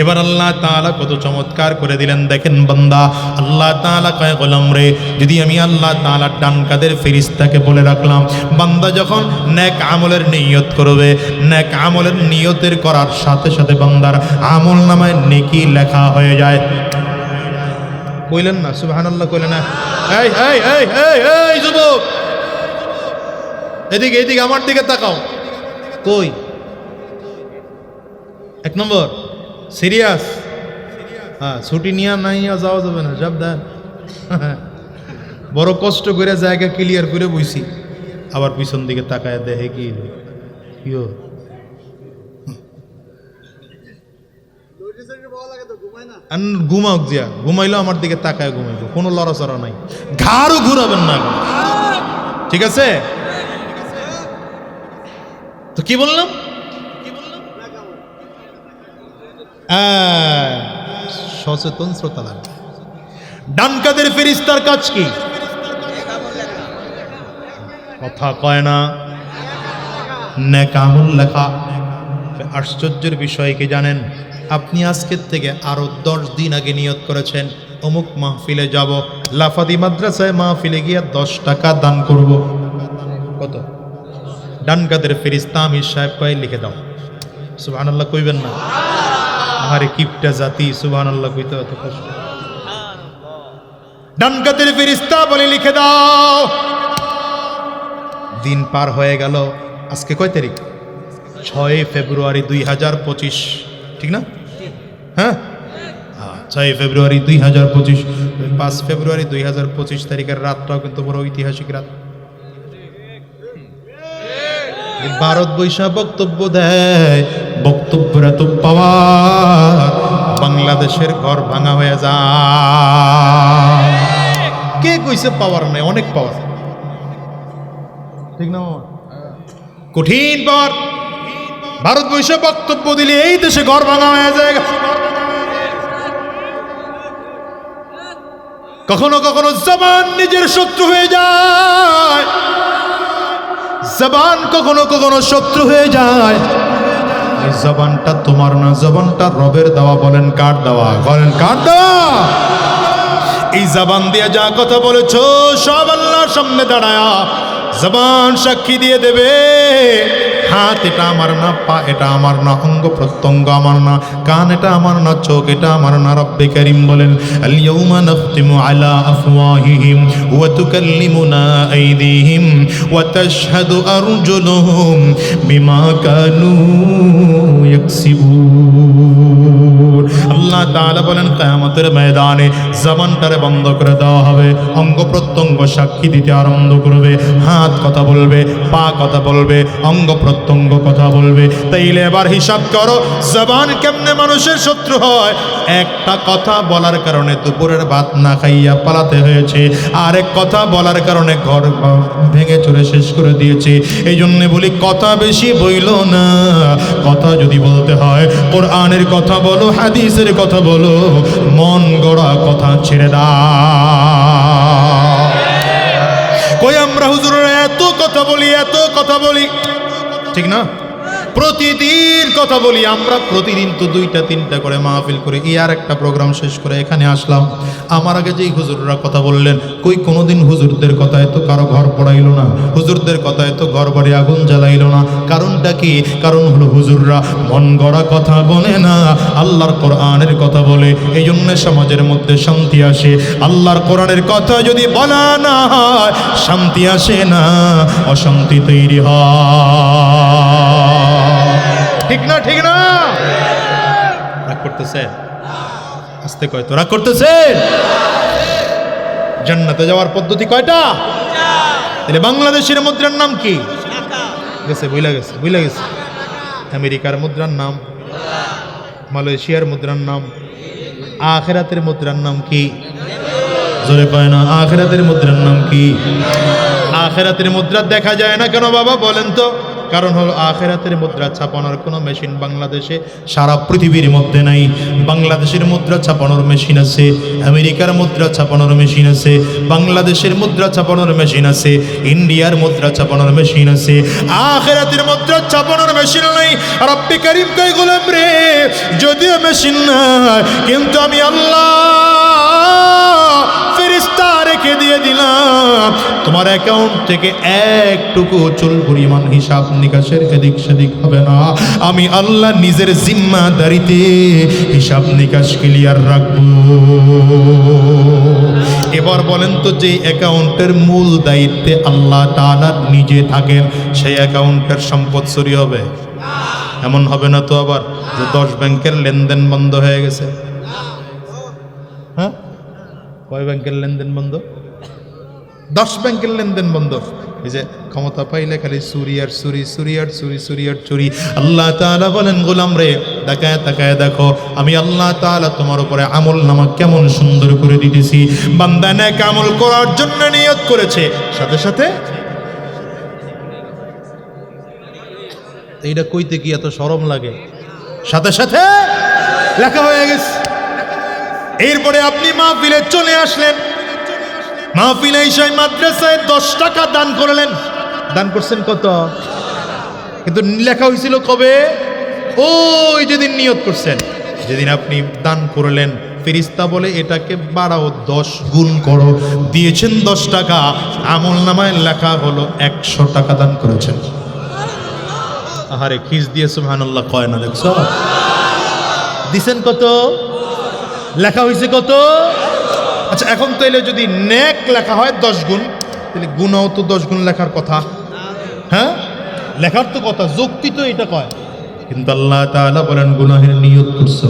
এবার আল্লাহ তাআলা কত চমৎকার করে দিলেন দেখেন বান্দা। আল্লাহ তাআলা কয় গোলাম রে, যদি আমি আল্লাহ তাআলার ডান কাঁধের ফেরেশতাকে বলে রাখলাম, বান্দা যখন নেক আমলের নিয়ত করবে, নেক আমলের নিয়তের করার সাথে সাথে বান্দার আমল নামায় নেকি লেখা হয়ে যায়। কইলেন না সুবহানাল্লাহ? কইলেন না? এই এই এই এই এই যুবক, এদিকে এদিকে আমার দিকে তাকাও। কই? এক নম্বর সিরিয়াস? হ্যাঁ, ছুটি নিয়ে নাই যাওয়া যাবে না, যাব দেন। বড় কষ্ট করে জায়গা ক্লিয়ার করে বইছি, আবার পিছন দিকে তাকায় দেখে কি ঘুমাওক জিয়া, ঘুমাইলো আমার দিকে তাকায় ঘুমাইবো, কোনো লড়াচড়া নাই, ঘাড়ও ঘুরাবেন না। ঠিক আছে? তো কি বললাম? সচেতন শ্রোতা লাগবে। ডান কাঁধের ফেরেশতার কাজ কি? কথা কয় না, নেক আমল লেখা। আশ্চর্যের বিষয় কি জানেন? আপনি আজকের থেকে আরো 10 দিন আগে নিয়ত করেছেন অমুক মাহফিলে যাব, লাফাদি মাদ্রাসায় মাহফিলে গিয়ে 10 টাকা দান করব। কত? ডান কাঁধের ফেরেশতা আমির সাহেব কয় লিখে দাও। সুবহানাল্লাহ কইবেন না? আরে কিপটা জাতি, সুবহানাল্লাহ কইতে এত কষ্ট। ডান কাঁধের ফেরেশতা বলে লিখে দাও। দিন পার হয়ে গেল। আজকে কয় তারিখ? 6 ফেব্রুয়ারি 2025, ঠিক না? হ্যাঁ, 6 ফেব্রুয়ারি 2025। 5 ফেব্রুয়ারি 2025 তারিখের রাতটাও কিন্তু বড় ঐতিহাসিক রাত। ভারত বৈশা বক্তব্য দেয়, বক্তব্যের এত পাওয়ার, বাংলাদেশের ঘর ভাঙা হয়ে যায়। কে কইছে পাওয়ার নাই? অনেক পাওয়ার, ঠিক না? কঠিন পাওয়ার। ভারত বৈশা বক্তব্য দিলে এই দেশে ঘর ভাঙা হয়ে যায়। কখনো কখনো জবান নিজের শত্রু হয়ে যায়, জবান কখনো কখনো শত্রু হয়ে যায়। এই জবানটা তোমার না, জবানটা রবের দেওয়া। বলেন কার দেওয়া? বলেন কার দেওয়া? এই জবান দিয়ে যা কথা বলেছো সব আল্লাহর সামনে দাঁড়ায়া জবান সাক্ষী দিয়ে দেবে। হাত এটা আমার না, পা এটা আমার না, অঙ্গ প্রত্যঙ্গ আমার না, কান এটা আমার না, চোখ এটা আমার না। রব্বে কারীম বলেন আল ইয়াউমা নাখতিমু আলা আফওয়াহিহিম ওয়া তুকাল্লিমুনা আইদিহিম ওয়া তাশহাদু আরজুলুহুম বিমা কানু ইয়াকসিবুন। আল্লাহ তাআলা বলেন কিয়ামতের ময়দানে জবানটারে বন্ধ করে দেওয়া হবে, অঙ্গ প্রত্যঙ্গ সাক্ষী দিতে আরম্ভ করবে। হাত কথা বলবে, পা কথা বলবে, অঙ্গ প্রত্যঙ্গ কথা বলবে। তাইলে এবার হিসাব করো জবান কেমনে মানুষের শত্রু হয়। একটা কথা বলার কারণে দুপুরের ভাত না খাইয়া পালাতে হয়েছে, আরেক কথা বলার কারণে ঘর ভেঙে চুরে শেষ করে দিয়েছে। এই জন্য বলি কথা বেশি বইল না, কথা যদি বলতে হয় কোরআনের কথা বলো, হাদিসের কথা বলো, মন গড়া কথা ছেড়ে দাও। কই আমরা হুজুরের এত কথা বলি, এত কথা বলি, ঠিক না? প্রতিদিন কথা বলি আমরা, প্রতিদিন তো 2টা-3টা করে মাহফিল করে এই আর একটা প্রোগ্রাম শেষ করে এখানে আসলাম। আমার আগে যেই হুজুররা কথা বললেন, কই কোনোদিন হুজুরদের কথায় তো কারো ঘর পড়াইলো না, হুজুরদের কথায় তো ঘর বাড়ি আগুন জ্বালাইলো না। কারণটা কি? কারণ হলো হুজুররা মন গড়া কথা বলে না, আল্লাহর কোরআনের কথা বলে। এই জন্য সমাজের মধ্যে শান্তি আসে। আল্লাহর কোরআনের কথা যদি বলা না হয়, শান্তি আসে না, অশান্তি তৈরি হয়। ঠিক না? ঠিক না? রাগ করতেছে? আস্তে কয় তো, রাগ করতেছে? জান্নাতে যাওয়ার পদ্ধতি কয়টা? তাহলে বাংলাদেশের মুদ্রার নাম কি? গেছে, বুঝলা গেছে, বুঝলা গেছে। আমেরিকার মুদ্রার নাম, মালয়েশিয়ার মুদ্রার নাম, আখিরাতের মুদ্রার নাম কি? জোরে কয় না, আখিরাতের মুদ্রার নাম কি? আখিরাতের মুদ্রা দেখা যায় না কেন বাবা বলেন তো? কারণ হলো আখিরাতের মুদ্রা ছাপানোর কোনো মেশিন বাংলাদেশে সারা পৃথিবীর মধ্যে নাই। বাংলাদেশের মুদ্রা ছাপানোর মেশিন আছে, আমেরিকার মুদ্রা ছাপানোর মেশিন আছে, বাংলাদেশের মুদ্রা ছাপানোর মেশিন আছে, ইন্ডিয়ার মুদ্রা ছাপানোর মেশিন আছে। আখিরাতের মুদ্রা ছাপানোর মেশিন নাই। রব্বে কারীম কই গোলাম রে, যদিও মেশিন নাই, কিন্তু আমি আল্লাহ ফেরেশতা রেখে দিয়ে দিলাম, তোমার অ্যাকাউন্ট থেকে একটুকু চুল পরিমাণ হিসাব নিকাশের এদিক সেদিক হবে না। আমি আল্লাহ নিজের জিম্মাদারিতে হিসাব নিকাশ ক্লিয়ার রাখবো। এবার বলেন তো, যে অ্যাকাউন্টের মূল দায়িত্বে আল্লাহ তাআলা নিজে থাকেন, সেই অ্যাকাউন্টের সম্পদ চুরি হবে? এমন হবে না তো আবার যে 10 ব্যাংকের লেনদেন বন্ধ হয়ে গেছে? হ্যাঁ, কয় ব্যাংকের লেনদেন বন্ধ? 10 ব্যাংকের লেনদেন বন্ধ। এই যে ক্ষমতা পাইলে খালি চুরি আর চুরি, চুরি আর চুরি, চুরি আর চুরি। আল্লাহ তাআলা বলেন গোলাম রে, তাকায় তাকায় দেখো, আমি আল্লাহ তাআলা তোমার উপরে আমল নামা কেমন সুন্দর করে দিতেছি। বান্দা নেক আমল করার জন্য নিয়ত করেছে, সাথে সাথে এইটা কইতে কি এত শরম লাগে? সাথে সাথে লেখা হয়ে গেছে। এরপরে আপনি মাহফিলে চলে আসলেন, মাহফিলে এসে মাদ্রাসায় 10 টাকা দান করলেন। দান করছেন কত? কিন্তু লেখা হয়েছিল কবে? ওই যেদিন নিয়ত করছেন, যেদিন আপনি দান করলেন, ফেরেশতা বলে এটাকে বাড়াও, 10 গুণ করো। দিয়েছেন 10 টাকা, আমল নামায় লেখা হলো 100 টাকা দান করেছেন। আহারে খিস দিয়ে সুবহানাল্লাহ কয় না, দেখছো? দিছেন কত? লেখা হয়েছে কত? আচ্ছা, এখন তো এলে যদি নেক লেখা হয় 10 গুণ, তাহলে গুণাও তো 10 গুণ লেখার কথা। হ্যাঁ, লেখার তো কথা, যুক্তি তো এটা কয়। কিন্তু আল্লাহ তাআলা বলেন গুনাহের নিয়ত করছো,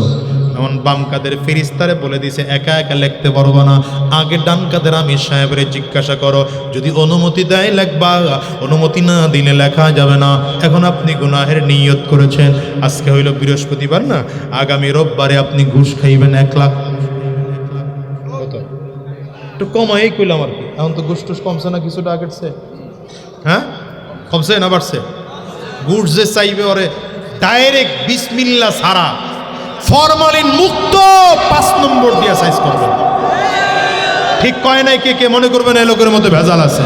এমন বাম কাদের ফেরেশতারে বলে দিছে একা একা লিখতে পারবো না, আগে ডান কাদের আমির সাহেবরে জিজ্ঞাসা করো, যদি অনুমতি দেয় লেখবা, অনুমতি না দিলে লেখা যাবে না। এখন আপনি গুনাহের নিয়ত করেছেন, আজকে হইল বৃহস্পতিবার না, আগামী রোববারে আপনি ঘুষ খাইবেন 1 লাখ। একটু কমাই কইলাম আর কি। এখন তো ঘুষ টুস কমছে না কিছুটা আগের চেয়ে? হ্যাঁ, কমছে না বাড়ছে? ঘুষ যে চাইবে ওরে ডাইরেক্ট বিসমিল্লাহ ছাড়া ফরমালিন মুক্ত 5 নম্বর দিয়ে সাইজ করবেন। ঠিক কয় নাই? কে কে মনে করবেন এই লোকের মধ্যে ভেজাল আছে?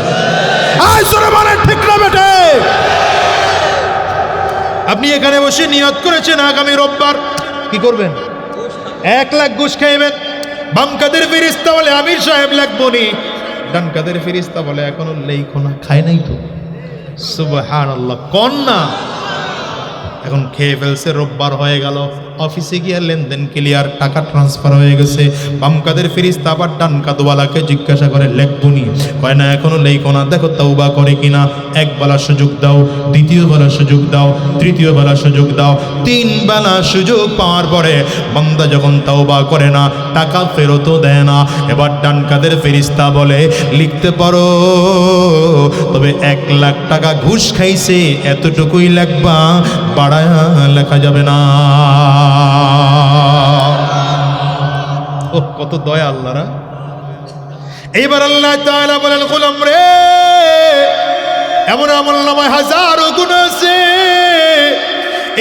ঠিক না বেটে? আপনি এখানে বসে নিয়ত করেছেন আগামী রোববার কি করবেন? 1 লাখ ঘুষ খাইবেন। বাম কাদের ফেরেশতা বলে আমির সাহেব লাগবো নি, ডান কাদের ফেরেশতা বলে এখনো লেখো না, খায় নাই তো। সুবহানাল্লাহ, কন্যা এখন খেয়ে ফেলছে, রোববার হয়ে গেল, অফিসে গিয়ে লেনদেন ক্লিয়ার, টাকা ট্রান্সফার হয়ে গেছে। বাম কাদের ফেরেশতা আবার ডান কাদওয়ালাকে জিজ্ঞাসা করে, লেখবনি? কয় না, এখনো লেখো না, দেখো তওবা করে কিনা। এক বেলা সুযোগ দাও, দ্বিতীয় বেলা সুযোগ দাও, তৃতীয় বেলা সুযোগ দাও, তিন বেলা সুযোগ পাওয়ার পরে বান্দা যখন তওবা করে না, টাকা ফেরতও দেয় না, এবার ডান কাদের ফেরেশতা বলে, লিখতে পারো, তবে 1 লাখ টাকা ঘুষ খাইছে এতটুকুই লেখবা, বাড়ায় লেখা যাবে না। ও কত দয়া আল্লাহরা। এইবার আল্লাহ তাআলা বলেন, গোলাম রে, এমন আমলনামায় হাজারো গুনাহ আছে,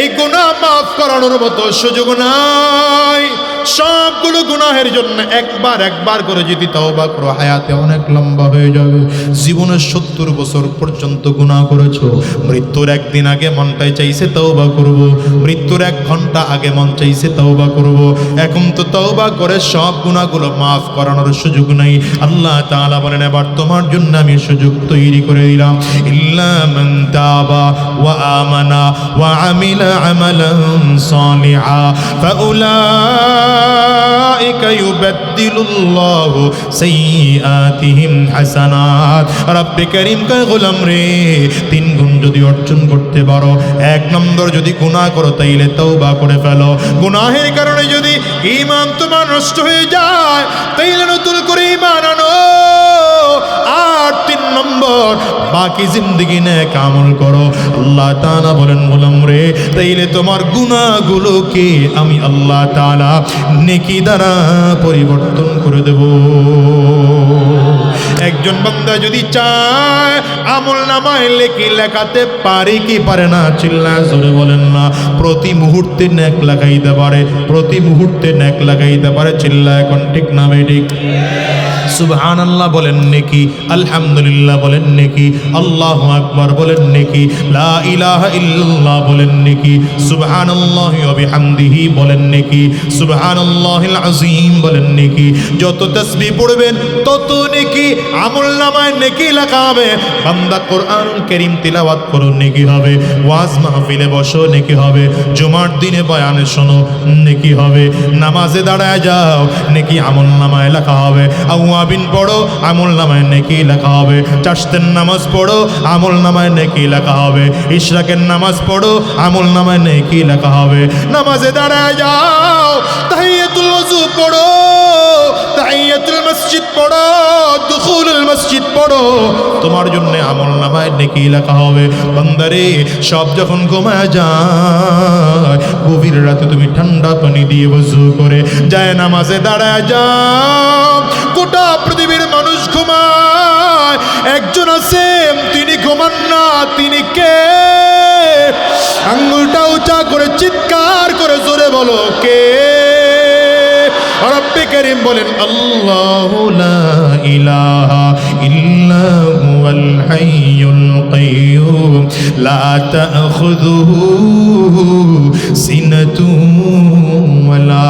এই গুনাহ মাফ করানোর মতো সুযোগ নাই। সবগুলো গুনাহের জন্য একবার করে যদি তওবা করো, হায়াতে অনেক লম্বা হয়ে যাবে। জীবনে 70 বছর পর্যন্ত গুনাহ করেছো, মৃত্যুর একদিন আগে মনটাই চাইছে তওবা করব, মৃত্যুর 1 ঘন্টা আগে মন চাইছে তওবা করব। এখন তো তওবা করে সব গুনাহগুলো মাফ করানোর সুযোগ নাই। আল্লাহ তাআলা বলেন, এবার তোমার জন্য আমি সুযোগ তৈরি করে দিলাম। ইল্লা মান তাবা ওয়া আমানা ওয়া আমিলা আমালান সালিহা ফাউলাইকা ইউবাদদিলুল্লাহু সাইয়্যাতিহিম হাসানাত। রব্বে কারীম কয়, গোলাম রে, 3 গুণ যদি অর্জন করতে পারো, 1 নম্বর যদি গুনাহ করো তাইলে তওবা করে ফেলো। গুনাহের কারণে যদি ঈমান তোমার নষ্ট হয়ে যায় তাইলে নতুন করে ঈমান আনো। আর 3 নম্বর, বাকি জিন্দেগি নেক আমল করো। আল্লাহ তাআলা বলেন, গোলাম রে, তাইলে তোমার গুনাহগুলোকে আমি আল্লাহ তাআলা নেকি দ্বারা পরিবর্তন করে দেব। একজন বান্দা যদি চায় আমলনামায় নেকি লেখাতে পারে কি পারে না? চিল্লায় জোরে বলেন না। প্রতি মুহূর্তে নেক লাগাইতে পারে, প্রতি মুহূর্তে নেক লাগাইতে পারে। চিল্লায় এখন ঠিক না বেঠিক? সুবহানাল্লাহ বলেন নেকি, আলহামদুলিল্লাহ বলেন নেকি, আল্লাহু আকবার বলেন নেকি, লা ইলাহা ইল্লাল্লাহ বলেন নেকি, সুবহানাল্লাহি ওয়া বিহামদিহি বলেন নেকি, সুবহানাল্লাহিল আযীম বলেন নেকি। যত তাসবিহ পড়বেন তত নেকি আমলনামায় নেকি লেখা হবে। বান্দা কোরআনুল কারীম তিলাওয়াত করো, নেকি হবে। ওয়াজ মাহফিলে বসো, নেকি হবে। জুমার দিনে বয়ানে শোনো, নেকি হবে। নামাজে দাঁড়ায় যাও, নেকি আমলনামায় লেখা হবে। আওয়াবিন পড়ো, আমলনামায় নেকি লেখা হবে। চাশতের নামাজ পড়ো, আমলনামায় নেকি লেখা হবে। ইশরাকের নামাজ পড়ো, আমলনামায় নেকি লেখা হবে। নামাজে দাঁড়ায় যাও, তাহিয়াতুল ওযু পড়ো, তাহিয়াতুল মসজিদ পড়ো, দুখুলুল মসজিদ পড়ো, তোমার জন্য আমলনামায় নেকি লেখা হবে। বান্দারে, সব যখন ঘুমায় যায়, গভীর রাতে তুমি ঠান্ডা পানি দিয়ে ওযু করে যায় নামাজে দাঁড়ায় যাও। গোটা পৃথিবীর মানুষ ঘুমায়, একজন আছে তিনি ঘুমান না। তিনি কে? আঙ্গুলটা উঁচা করে চিৎকার করে জোরে বলো, কে? রব্বে কারীম বলেন, আল্লাহু লা ইলাহা ইল্লা হুয়াল হাইয়ুল কাইয়্যুম লা তাখুযুহু সিনাতুন ওয়ালা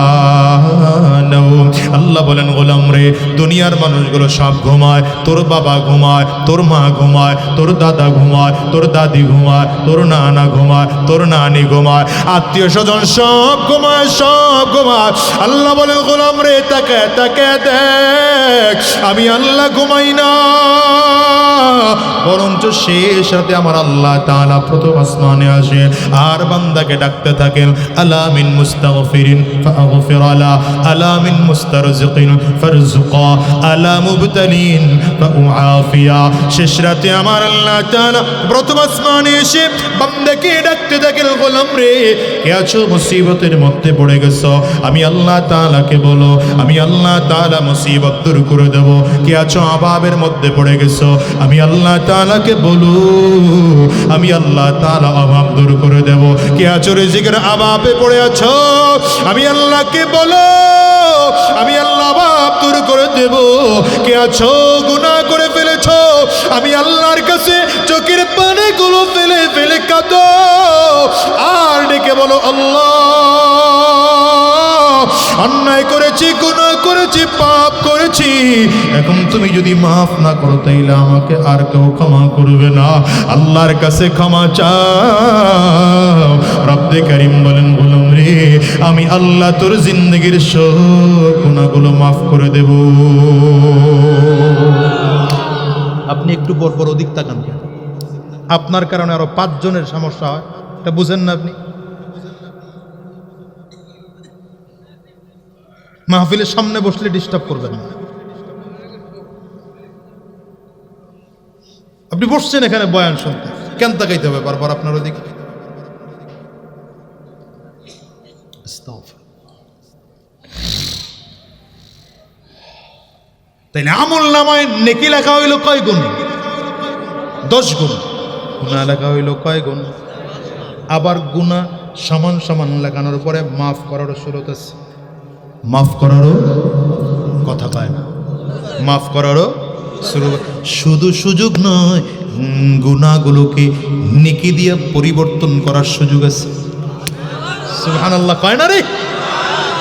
নাওম। আল্লাহ বলেন, গোলাম রে, দুনিয়ার মানুষগুলো সব ঘুমায়, তোর বাবা ঘুমায়, তোর মা ঘুমায়, তোর দাদা ঘুমায়, তোর দাদি ঘুমায়, তোর নানা ঘুমায়, তোর নানি ঘুমায়, আত্মীয় স্বজন সব ঘুমায়, সব ঘুমায়। আল্লাহ বলেন, গোলাম রে, তাকে তাকে দেখ, আমি আল্লাহ ঘুমাই না, বরঞ্চ শেষ রাতে আমার আল্লাহ তাআলা প্রথম আসমানে আসে আর বান্দাকে ডাকতে থাকেন, আলা মিন মুস্তাগফিরিন ফাগফির লা, আলা মিন মুস্তারজিকিন ফারজুকা, আলা মুবতালিন ফাউআফিয়া। শেষ রাতে আমার আল্লাহ তাআলা প্রথম আসমানে এসে বান্দাকে ডাকতে থাকেন, গোলাম রে, কে আছো মুসিবতের মধ্যে পড়ে গেছো, আমি আল্লাহ তাআলাকে বলো, আমি আল্লাহ তাআলা মুসিবত দূর করে দেব। কে আছো অভাবের মধ্যে পড়ে গেছো, আমি আল্লাহ তাআলাকে বলো, আমি আল্লাহ তাআলা অভাব দূর করে দেব। কে আছো রিজিকের অভাবে পড়ে আছো, আমি আল্লাহকে বলো, আমি আল্লাহ অভাব দূর করে দেব। কে আছো গুনাহ করে ফেলেছো, আমি আল্লাহর কাছে চোখের পানিগুলো ফেলে ফেলে কাঁদো আর ডেকে বলো, আল্লাহ অন্যায় করেছি, গুনাহ করেছি, পাপ করেছি, এখন তুমি যদি মাফ না করো তাইলে আমাকে আর কেউ ক্ষমা করবে না। আল্লাহর কাছে ক্ষমা চাও। রব্বে কারীম বলেন, গোলাম রে, আমি আল্লাহ তোর জিন্দগির সব গুনাহগুলো মাফ করে দেব। আপনি একটু পর পর ওদিক তাকান কেন? আপনার কারণে আরো 5 জনের সমস্যা হয়, এটা বুঝেন না আপনি? মাহফিলের সামনে বসলে ডিস্টার্ব করবেন না। আপনি বসছেন এখানে বয়ান শুনতে, কেন তাকাইতে হবে বারবার আপনার ওদিকে? তাইলে আমল নামায় নেকি লেখা হইল কয় গুণ? 10 গুণ। গুনাহ লেখা হইল কয় গুণ? আবার গুনাহ সমান সমান লেখানোর পরে মাফ করারও সুরত আছে। মাফ করারও কথা পায় না, মাফ করারও শুধু সুযোগ নয়, গুনাহগুলোকে নেকি দিয়ে পরিবর্তন করার সুযোগ আছে। সুবহানাল্লাহ কয় না রে?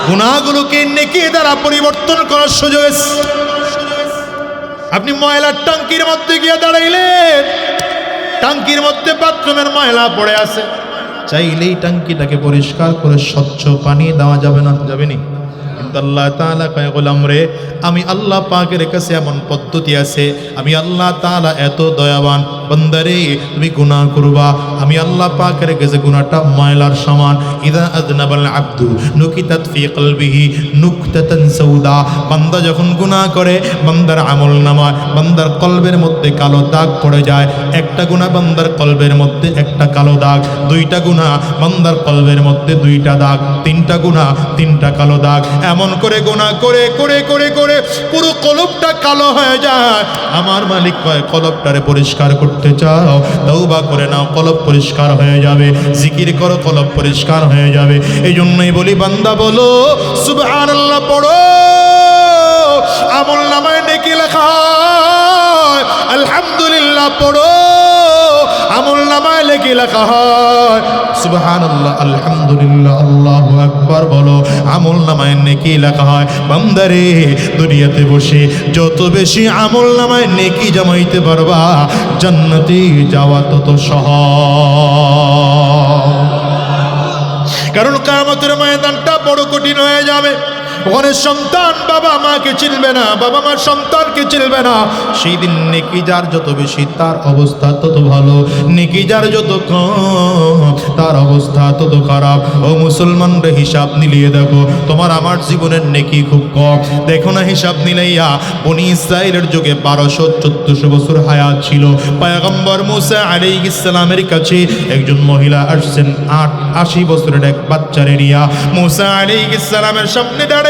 গুনাহগুলোকে নেকি দ্বারা পরিবর্তন করার সুযোগ আছে। আপনি ময়লার ট্যাঙ্কির মধ্যে গিয়ে দাঁড়াইলেন, ট্যাঙ্কির মধ্যে বাথরুমের ময়লা পড়ে আছে, চাইলেই ট্যাঙ্কিটাকে পরিষ্কার করে স্বচ্ছ পানি দেওয়া যাবে না? যাবে নি? কিন্তু আল্লাহ তাআলা কয়, গোলাম রে, আমি আল্লাহ পাকের কাছে এমন পদ্ধতি আছে, আমি আল্লাহ তাআলা এত দয়াবান, বান্দারে তুমি গুনাহ করবা, আমি আল্লাহ পাকের কাছে গুনাহটা ময়লার সমান। ইযা আযনাবাল আবদু নুকিতাত ফি কলবিহি নুকতাতান সাউদা। বান্দা যখন গুনাহ করে, বান্দার আমলনামায় বান্দার কলবের মধ্যে কালো দাগ পড়ে যায়। একটা গুনাহ বান্দার কলবের মধ্যে একটা কালো দাগ, 2টা গুনাহ বান্দার কলবের মধ্যে 2টা দাগ, 3টা গুনাহ 3টা কালো দাগ। এমন করে গুনাহ করে করে করে করে পুরো কলবটা কালো হয়ে যায়। আমার মালিক কয়, কলবটারে পরিষ্কার করতে চাও, তওবা করে নাও, কলব পরিষ্কার হয়ে যাবে। জিকির করো, কলব পরিষ্কার হয়ে যাবে। এই জন্যই বলি, বান্দা বলো সুবহানাল্লাহ পড়ো, আমল নামায় নেকি লেখা হয়। আলহামদুলিল্লাহ পড়ো, আমল নামায় নেকি লেখা হয়। সুবহানাল্লাহ, আলহামদুলিল্লাহ, আল্লাহু আকবার বলো, আমল নামায় নেকি লেখা হয়। বান্দারে, দুনিয়াতে বসে যত বেশি আমল নামায় নেকি জমাইতে পারবা, জান্নাতে যাওয়া তত সহজ। কারণ কিয়ামতের ময়দানটা বড় কঠিন হয়ে যাবে। ওখানে সন্তান বাবা মাকে চিনবে না, বাবা মা সন্তানকে চিনবে না। সেই দিন নেকি যার যত বেশি তার অবস্থা তত ভালো, নেকি যার যত কম তার অবস্থা তত খারাপ। ও মুসলমানরা, হিসাব মিলিয়ে দেখো, তোমার আমার জীবনের নেকি খুব কম। দেখো না, হিসাব মিলাইয়া বনি ইসরাইলের যুগে 1200-1400 বছর হায়াত ছিল। পয়গম্বর মুসা আলাইহিস সালামের কাছে একজন মহিলা আসছেন 80 বছরের এক বাচ্চারে নিয়া। মুসা আলাইহিস সালামের সামনে দাঁড়াইয়া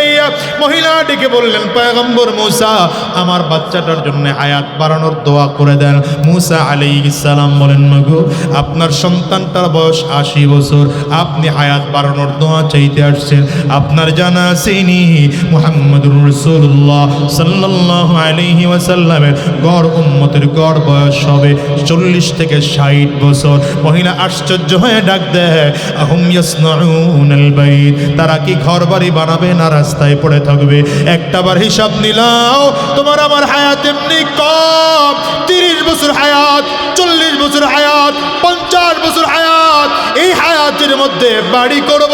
মহিলা ডেকে বললেন, পয়গম্বর মুসা, আমার বাচ্চাটার জন্য হায়াত বাড়ানোর দোয়া করে দেন। মুসা আলাইহিস সালাম বলেন, মাগো, আপনার সন্তানটার বয়স 80 বছর, আপনি হায়াত বাড়ানোর দোয়া চাইতে আসছেন। আপনার জানা আছেনি মুহাম্মদুর রাসূলুল্লাহ সাল্লাল্লাহু আলাইহি ওয়াসাল্লামের গড় উম্মতের গড় বয়স হবে 40 থেকে 60 বছর। মহিলা আশ্চর্য হয়ে ডাক দেয়, আহুম ইয়াসনাউনাল বাইত, তারা কি ঘর বাড়ি বানাবে না রাস্তায় পড়ে থাকবে? একটাবার হিসাব নিলাও, তোমার আমার হায়াত এমনি কম। 30 বছর হায়াত, 40 বছর হায়াত, 50 বছর হায়াত। এই হায়াতের মধ্যে বাড়ি করব,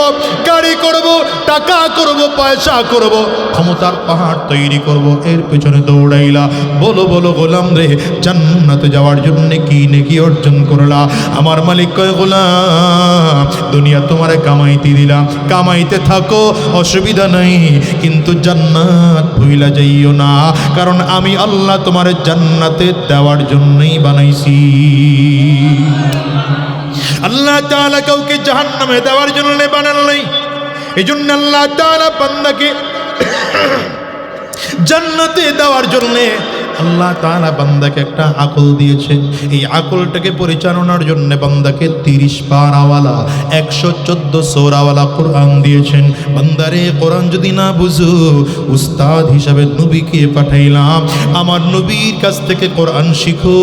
গাড়ি করব, টাকা করব, পয়সা করব, ক্ষমতার পাহাড় তৈরি করব, এর পেছনে দৌড়াইলা। বলো বলো গোলাম রে, জান্নাতে যাওয়ার জন্য কি নেকি অর্জন করলা? আমার মালিক কয়, গোলাম, দুনিয়া তোমারে কামাইতে দিলাম, কামাইতে থাকো, অসুবিধা নাই, কিন্তু জান্নাত ভুইলা যাইও না। কারণ আমি আল্লাহ তোমারে জান্নাতে দেওয়ার জন্যই বানাইছি। আল্লাহ তাআলা কাউকে জাহান্নামে দেওয়ার জন্য বানান নাই। এই জন্য আল্লাহ তাআলা বান্দাকে জান্নাতে দেওয়ার জন্য আল্লাহ তাআলা বান্দাকে একটা আকল দিয়েছেন। এই আকলটাকে পরিচালনার জন্য বান্দাকে 30 পারাওয়ালা 114 সূরাওয়ালা কোরআন দিয়েছেন। বান্দারে, কোরআন যদি না বুঝো, উস্তাদ হিসাবে নবীকে পাঠাইলাম, আমার নবীর কাছ থেকে কোরআন শিখো,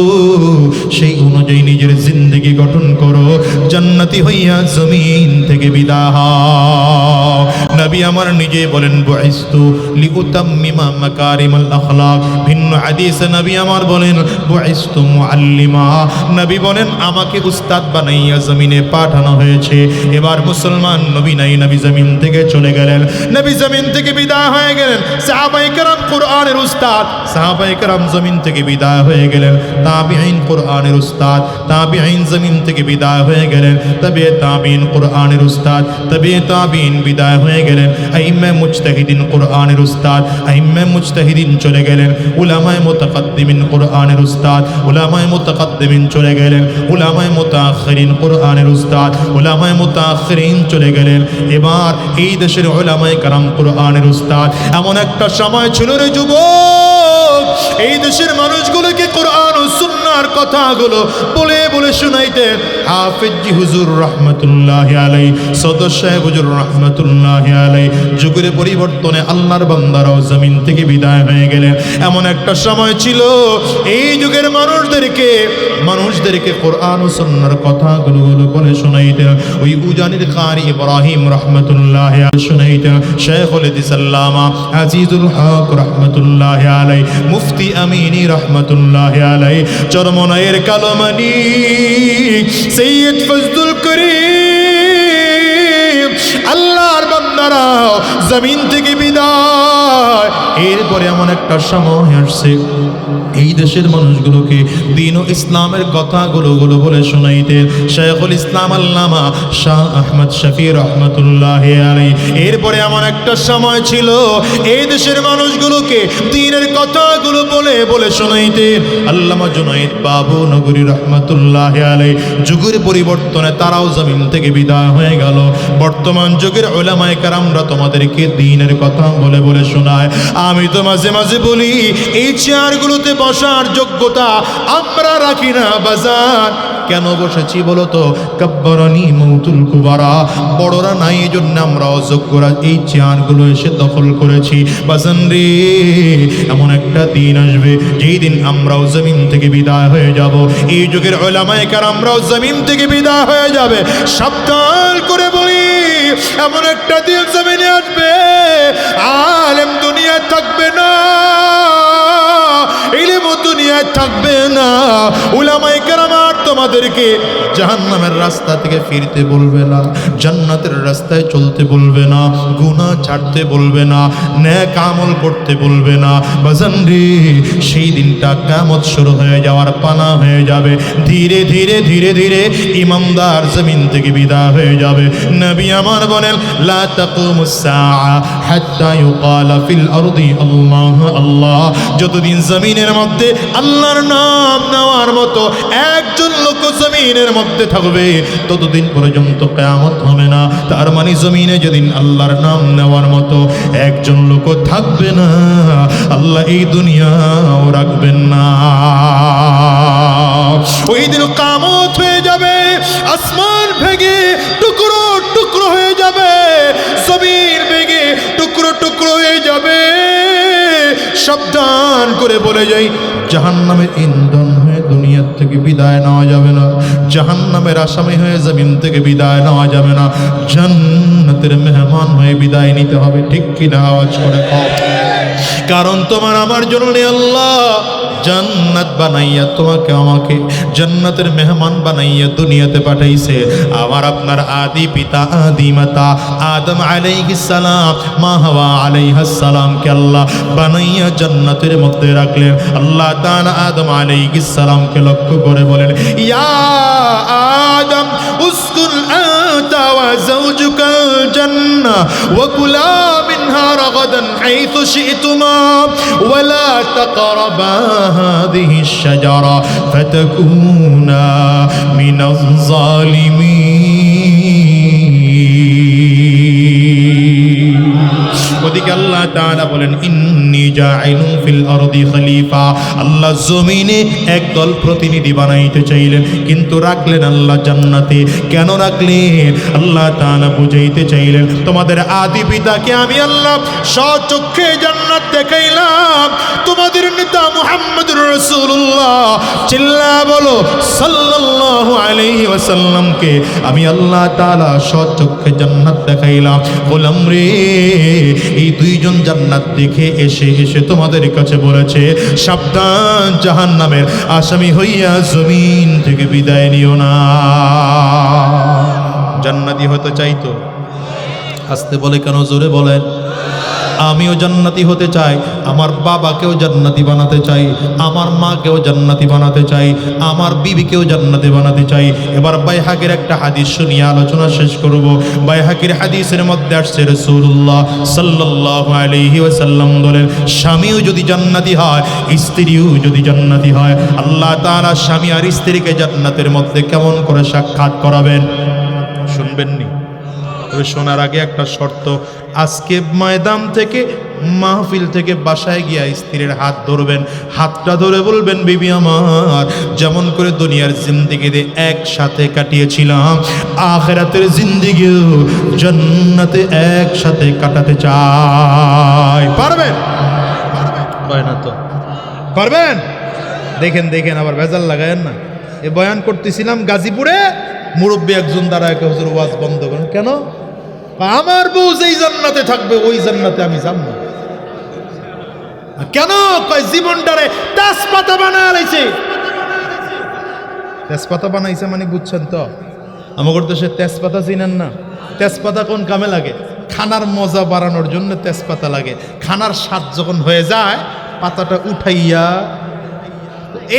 সেই অনুযায়ী নিজের জিন্দেগি গঠন করো, জান্নাতি হইয়া জমিন থেকে বিদায় হও। নবী আমার নিজে বলেন বুইস্তু লিউতাম্মিমা মাকারিমাল আখলাক। ভিন্ন হাদিসে নবী আমার বলেন বুইস্তু মুআল্লিমা, নবী বলেন আমাকে উস্তাদ বানাইয়া জমিনে পাঠানো হয়েছে। এবার মুসলমান নবী নাই, নবী জমিন থেকে চলে গেলেন, নবী জমিন থেকে বিদায় হয়ে গেলেন। সাহাবায়ে কেরাম কোরআনের উস্তাদ, সাহাবায়ে কেরাম জমিন থেকে বিদায় হয়ে গেলেন। তাবিঈন কোরআনের উস্তাদ, তাবিঈন জমিন থেকে বিদায় হয়ে গেলেন। তবে তাবিঈন কোরআনের উস্তাদ, তবে তাবিঈন বিদায় হয়ে গেলেন। আইম্মে মুজতাহিদিন কোরআনের উস্তাদ, আইম্মে মুজতাহিদিন চলে গেলেন। উলামায়ে মুতাকাদ্দিমিন কোরআনের উস্তাদ, উলামায়ে মুতাকাদ্দিমিন চলে গেলেন। উলামায়ে মুতাআখিরিন কোরআনের উস্তাদ, উলামায়ে মুতাআখিরিন চলে গেলেন। এবার এই দেশের উলামায়ে কেরাম কোরআনের উস্তাদ। এমন একটা সময় ছিল রে যুবক, এই দেশের মানুষগুলোকে কোরআন ও সুন্নাহর কথাগুলো বলে বলে শোনাইতেন হাফেজ জি হুজুর রহমাতুল্লাহি আলাইহি, সদর সাহেব হুজুর রহমাতুল্লাহি আলাইহি। যুগের পরিবর্তনে আল্লাহর বান্দারাও জমিন থেকে বিদায় হয়ে গেলেন। এমন একটা সময় ছিল এই যুগের মানুষদেরকে কোরআন ও সুন্নাহর কথাগুলো বলে শোনাইতেন ওই উজানির কারি ইব্রাহিম রহমাতুল্লাহি আলাইহি শোনাইতেন। শাইখুল হাদিস আল্লামা আজিজুল হক রহমাতুল্লাহি আলাইহি, মুফতি আমিনী রহমাতুল্লাহি আলাইহি, চরমনায়ের কালমানি সৈয়দ ফজলুল করিম, আল্লাহর বান্দারা জমিন থেকে বিদায়। এরপরে এমন একটা সময় আসছে এই দেশের মানুষগুলোকে দ্বীন ও ইসলামের কথাগুলো বলে শোনাইতেন শাইখুল ইসলাম আল্লামা শাহ আহমদ শফি রহমাতুল্লাহি আলাইহি। এরপরে এমন একটা সময় ছিল এই দেশের মানুষগুলোকে দ্বীনের কথাগুলো বলে শোনাইতেন আল্লামা জুনাইদ বাবু নগরী রহমাতুল্লাহি আলাইহি। যুগের পরিবর্তনে তারাও জমিন থেকে বিদায় হয়ে গেল। বর্তমান যুগের উলামায়ে কেরামরা তোমাদেরকে দ্বীনের কথা বলে শোনায়। আমি তো মাঝে মাঝে বলি এই চেয়ারগুলোতে বসার যোগ্যতা আমরা রাখি না বাজার। কেন বসেছি বলো তো? কাব্বারানি মৌতুল কুবারা, বড়রা নাই এই জন্য আমরা অযোগ্যরা এই চেয়ারগুলো এসে দখল করেছি। বাজান রে, এমন একটা দিন আসবে যেই দিন আমরাও জমিন থেকে বিদায় হয়ে যাব। এই যুগের উলামায়ে কেরামরাও জমিন থেকে বিদায় হয়ে যাবে। সাবধান করে বলি, এমন একটা দিন জমিনে আসবে আলেম দুনিয়ায় থাকবে না, ইলম দুনিয়ায় থাকবে না। উলামায়ে কেরাম আর তোমাদেরকে জাহান্নামের রাস্তা থেকে ফিরতে বলবে না, জান্নাতের রাস্তায় চলতে বলবে না, গুনাহ ছাড়তে বলবে না, নেক আমল করতে বলবে না। বাজান রে, সেই দিনটা কিয়ামত শুরু হয়ে যাওয়ার পানা হয়ে যাবে। ধীরে ধীরে ধীরে ধীরে ইমানদার জমিন থেকে বিদায় হয়ে যাবে। নবী আমার বলেন লা তাকুমুস সাআ হাত্তা ইউকালা ফিল আরদি আল্লাহ আল্লাহ। যতদিন জমিনের মধ্যে আল্লাহর নাম নেওয়ার মতো একজন লোক জমিনের মধ্যে থাকবে ততদিন পর্যন্ত কিয়ামত হবে না। তার মানে জমিনে যেদিন আল্লাহর নাম নেওয়ার মতো একজন লোক থাকবে না, আল্লাহ এই দুনিয়াও রাখবেন না। ওই দিন কিয়ামত হয়ে যাবে, আসমান ভেঙে টুকরো টুকরো হয়ে যাবে, জমিন ভেঙে টুকরো টুকরো হয়ে যাবে। সাবধান করে বলে যাই, জাহান্নামের ইন্ধন হয়ে দুনিয়া থেকে বিদায় নেওয়া যাবে না, জাহান্নামের আসামি হয়ে জমিন থেকে বিদায় নেওয়া যাবে না, জান্নাতের মেহমান হয়ে বিদায় নিতে হবে। ঠিক কিনা? আওয়াজ করে কও। কারণ তোমার আমার জন্য আল্লাহ জান্নাত বানাইয়া তোমাকে আমাকে জান্নাতের মেহমান বানাইয়া দুনিয়াতে পাঠাইছে। আমার আপনার আদি পিতা আদি মাতা আদম আলাইহিস সালাম, মা হাওয়া আলাইহাস সালামকে আল্লাহ বানাইয়া জান্নাতের মধ্যে রাখলেন। আল্লাহ তাআলা আদম আলাইহিস সালামকে লক্ষ্য করে বলেন, ইয়া আদম উসকুন আনতা ওয়া যাওজুকাল জান্নাহ ওয়া কুলা মিনহা রাগাদান হাইথু শি'তুমা ওয়া লা তাকরাবা هذه الشجرة فتكونا من الظالمين। ওদিকে আল্লাহ তাআলা বলেন ইন্নী জাইলুন ফিল আরদি খলিফা। আল্লাহ জমিনে একদল প্রতিনিধি বানাইতে চাইলেন, কিন্তু রাখলেন আল্লাহ জান্নাতে। কেন রাখলেন? আল্লাহ তাআলা বুঝাইতে চাইলেন তোমাদের আদি পিতাকে আমি আল্লাহ স্বচক্ষে জান্নাত দেখাইলাম। তোমাদের নেতা মুহাম্মদুর রাসূলুল্লাহ, চিল্লা বলো সাল্লাল্লাহু আলাইহি ওয়াসাল্লামকে আমি আল্লাহ তাআলা সচক্ষে জান্নাত দেখাইলাম। বললাম রে এই দুইজন জান্নাত দেখে এসে তোমাদের কাছে বলেছে সাবধান, জাহান্নামের আসামি হইয়া জমিন থেকে বিদায় নিও না। জান্নাতি হতে চাইতো? আসতে বলে কেন, জোরে বলেন। আমিও জান্নাতি হতে চাই, আমার বাবাকেও জান্নাতি বানাতে চাই, আমার মাকেও জান্নাতি বানাতে চাই, আমার বিবিকেও জান্নাতি বানাতে চাই। এবার বাইহাকির একটা হাদিস শুনিয়ে আলোচনা শেষ করব। বাইহাকির হাদিসের মধ্যে আসছে রাসূলুল্লাহ সাল্লাল্লাহু আলাইহি ওয়াসাল্লাম বলেন, স্বামীও যদি জান্নাতি হয়, স্ত্রীও যদি জান্নাতি হয়, আল্লাহ তাআলা স্বামী আর স্ত্রীকে জান্নাতের মধ্যে কেমন করে সাক্ষাৎ করাবেন শুনবেননি? তবে শোনার আগে একটা শর্ত, আজকে ময়দান থেকে মাহফিল থেকে বাসায় গিয়া স্ত্রীর হাত ধরবেন, হাতটা ধরে বলবেন বিবি আমার, যেমন করে দুনিয়ার জিন্দেগিতে একসাথে কাটিয়েছিলাম, আখিরাতের জিন্দেগিও জান্নাতে একসাথে কাটাতে চাই। পারবেন? পারবেন না তো? পারবেন? দেখেন দেখেন, আবার ভেজাল লাগায়েন না। এ বয়ান করতেছিলাম গাজীপুরে, মুরব্বী একজন দাঁড়ায় হুজুর ওয়াজ বন্ধ করেন। কেন? আমার বউ যেই জান্নাতে থাকবে ওই জান্নাতে আমি যাব না। কেন? কয় জীবনটারে তেজপাতা বানাইছে। তেজপাতা বানাইছে মানে বুঝছেন তো? আমাদের দেশে তেজপাতা চিনেন না? তেজপাতা কোন কামে লাগে? খানার মজা বাড়ানোর জন্য তেজপাতা লাগে। খানার স্বাদ যখন হয়ে যায় পাতাটা উঠাইয়া,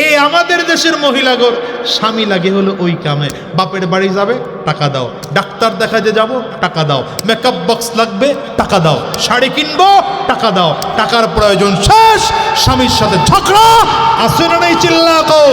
এই আমাদের দেশের মহিলাগর স্বামী লাগে হলো ওই কামে। বাপের বাড়ি যাবে, টাকা দাও। ডাক্তার দেখাতে যাব, টাকা দাও। মেকআপ বক্স লাগবে, টাকা দাও। শাড়ি কিনবো, টাকা দাও। টাকার প্রয়োজন শেষ, স্বামীর সাথে ঝগড়া। আসে না নেই? চিল্লা কও।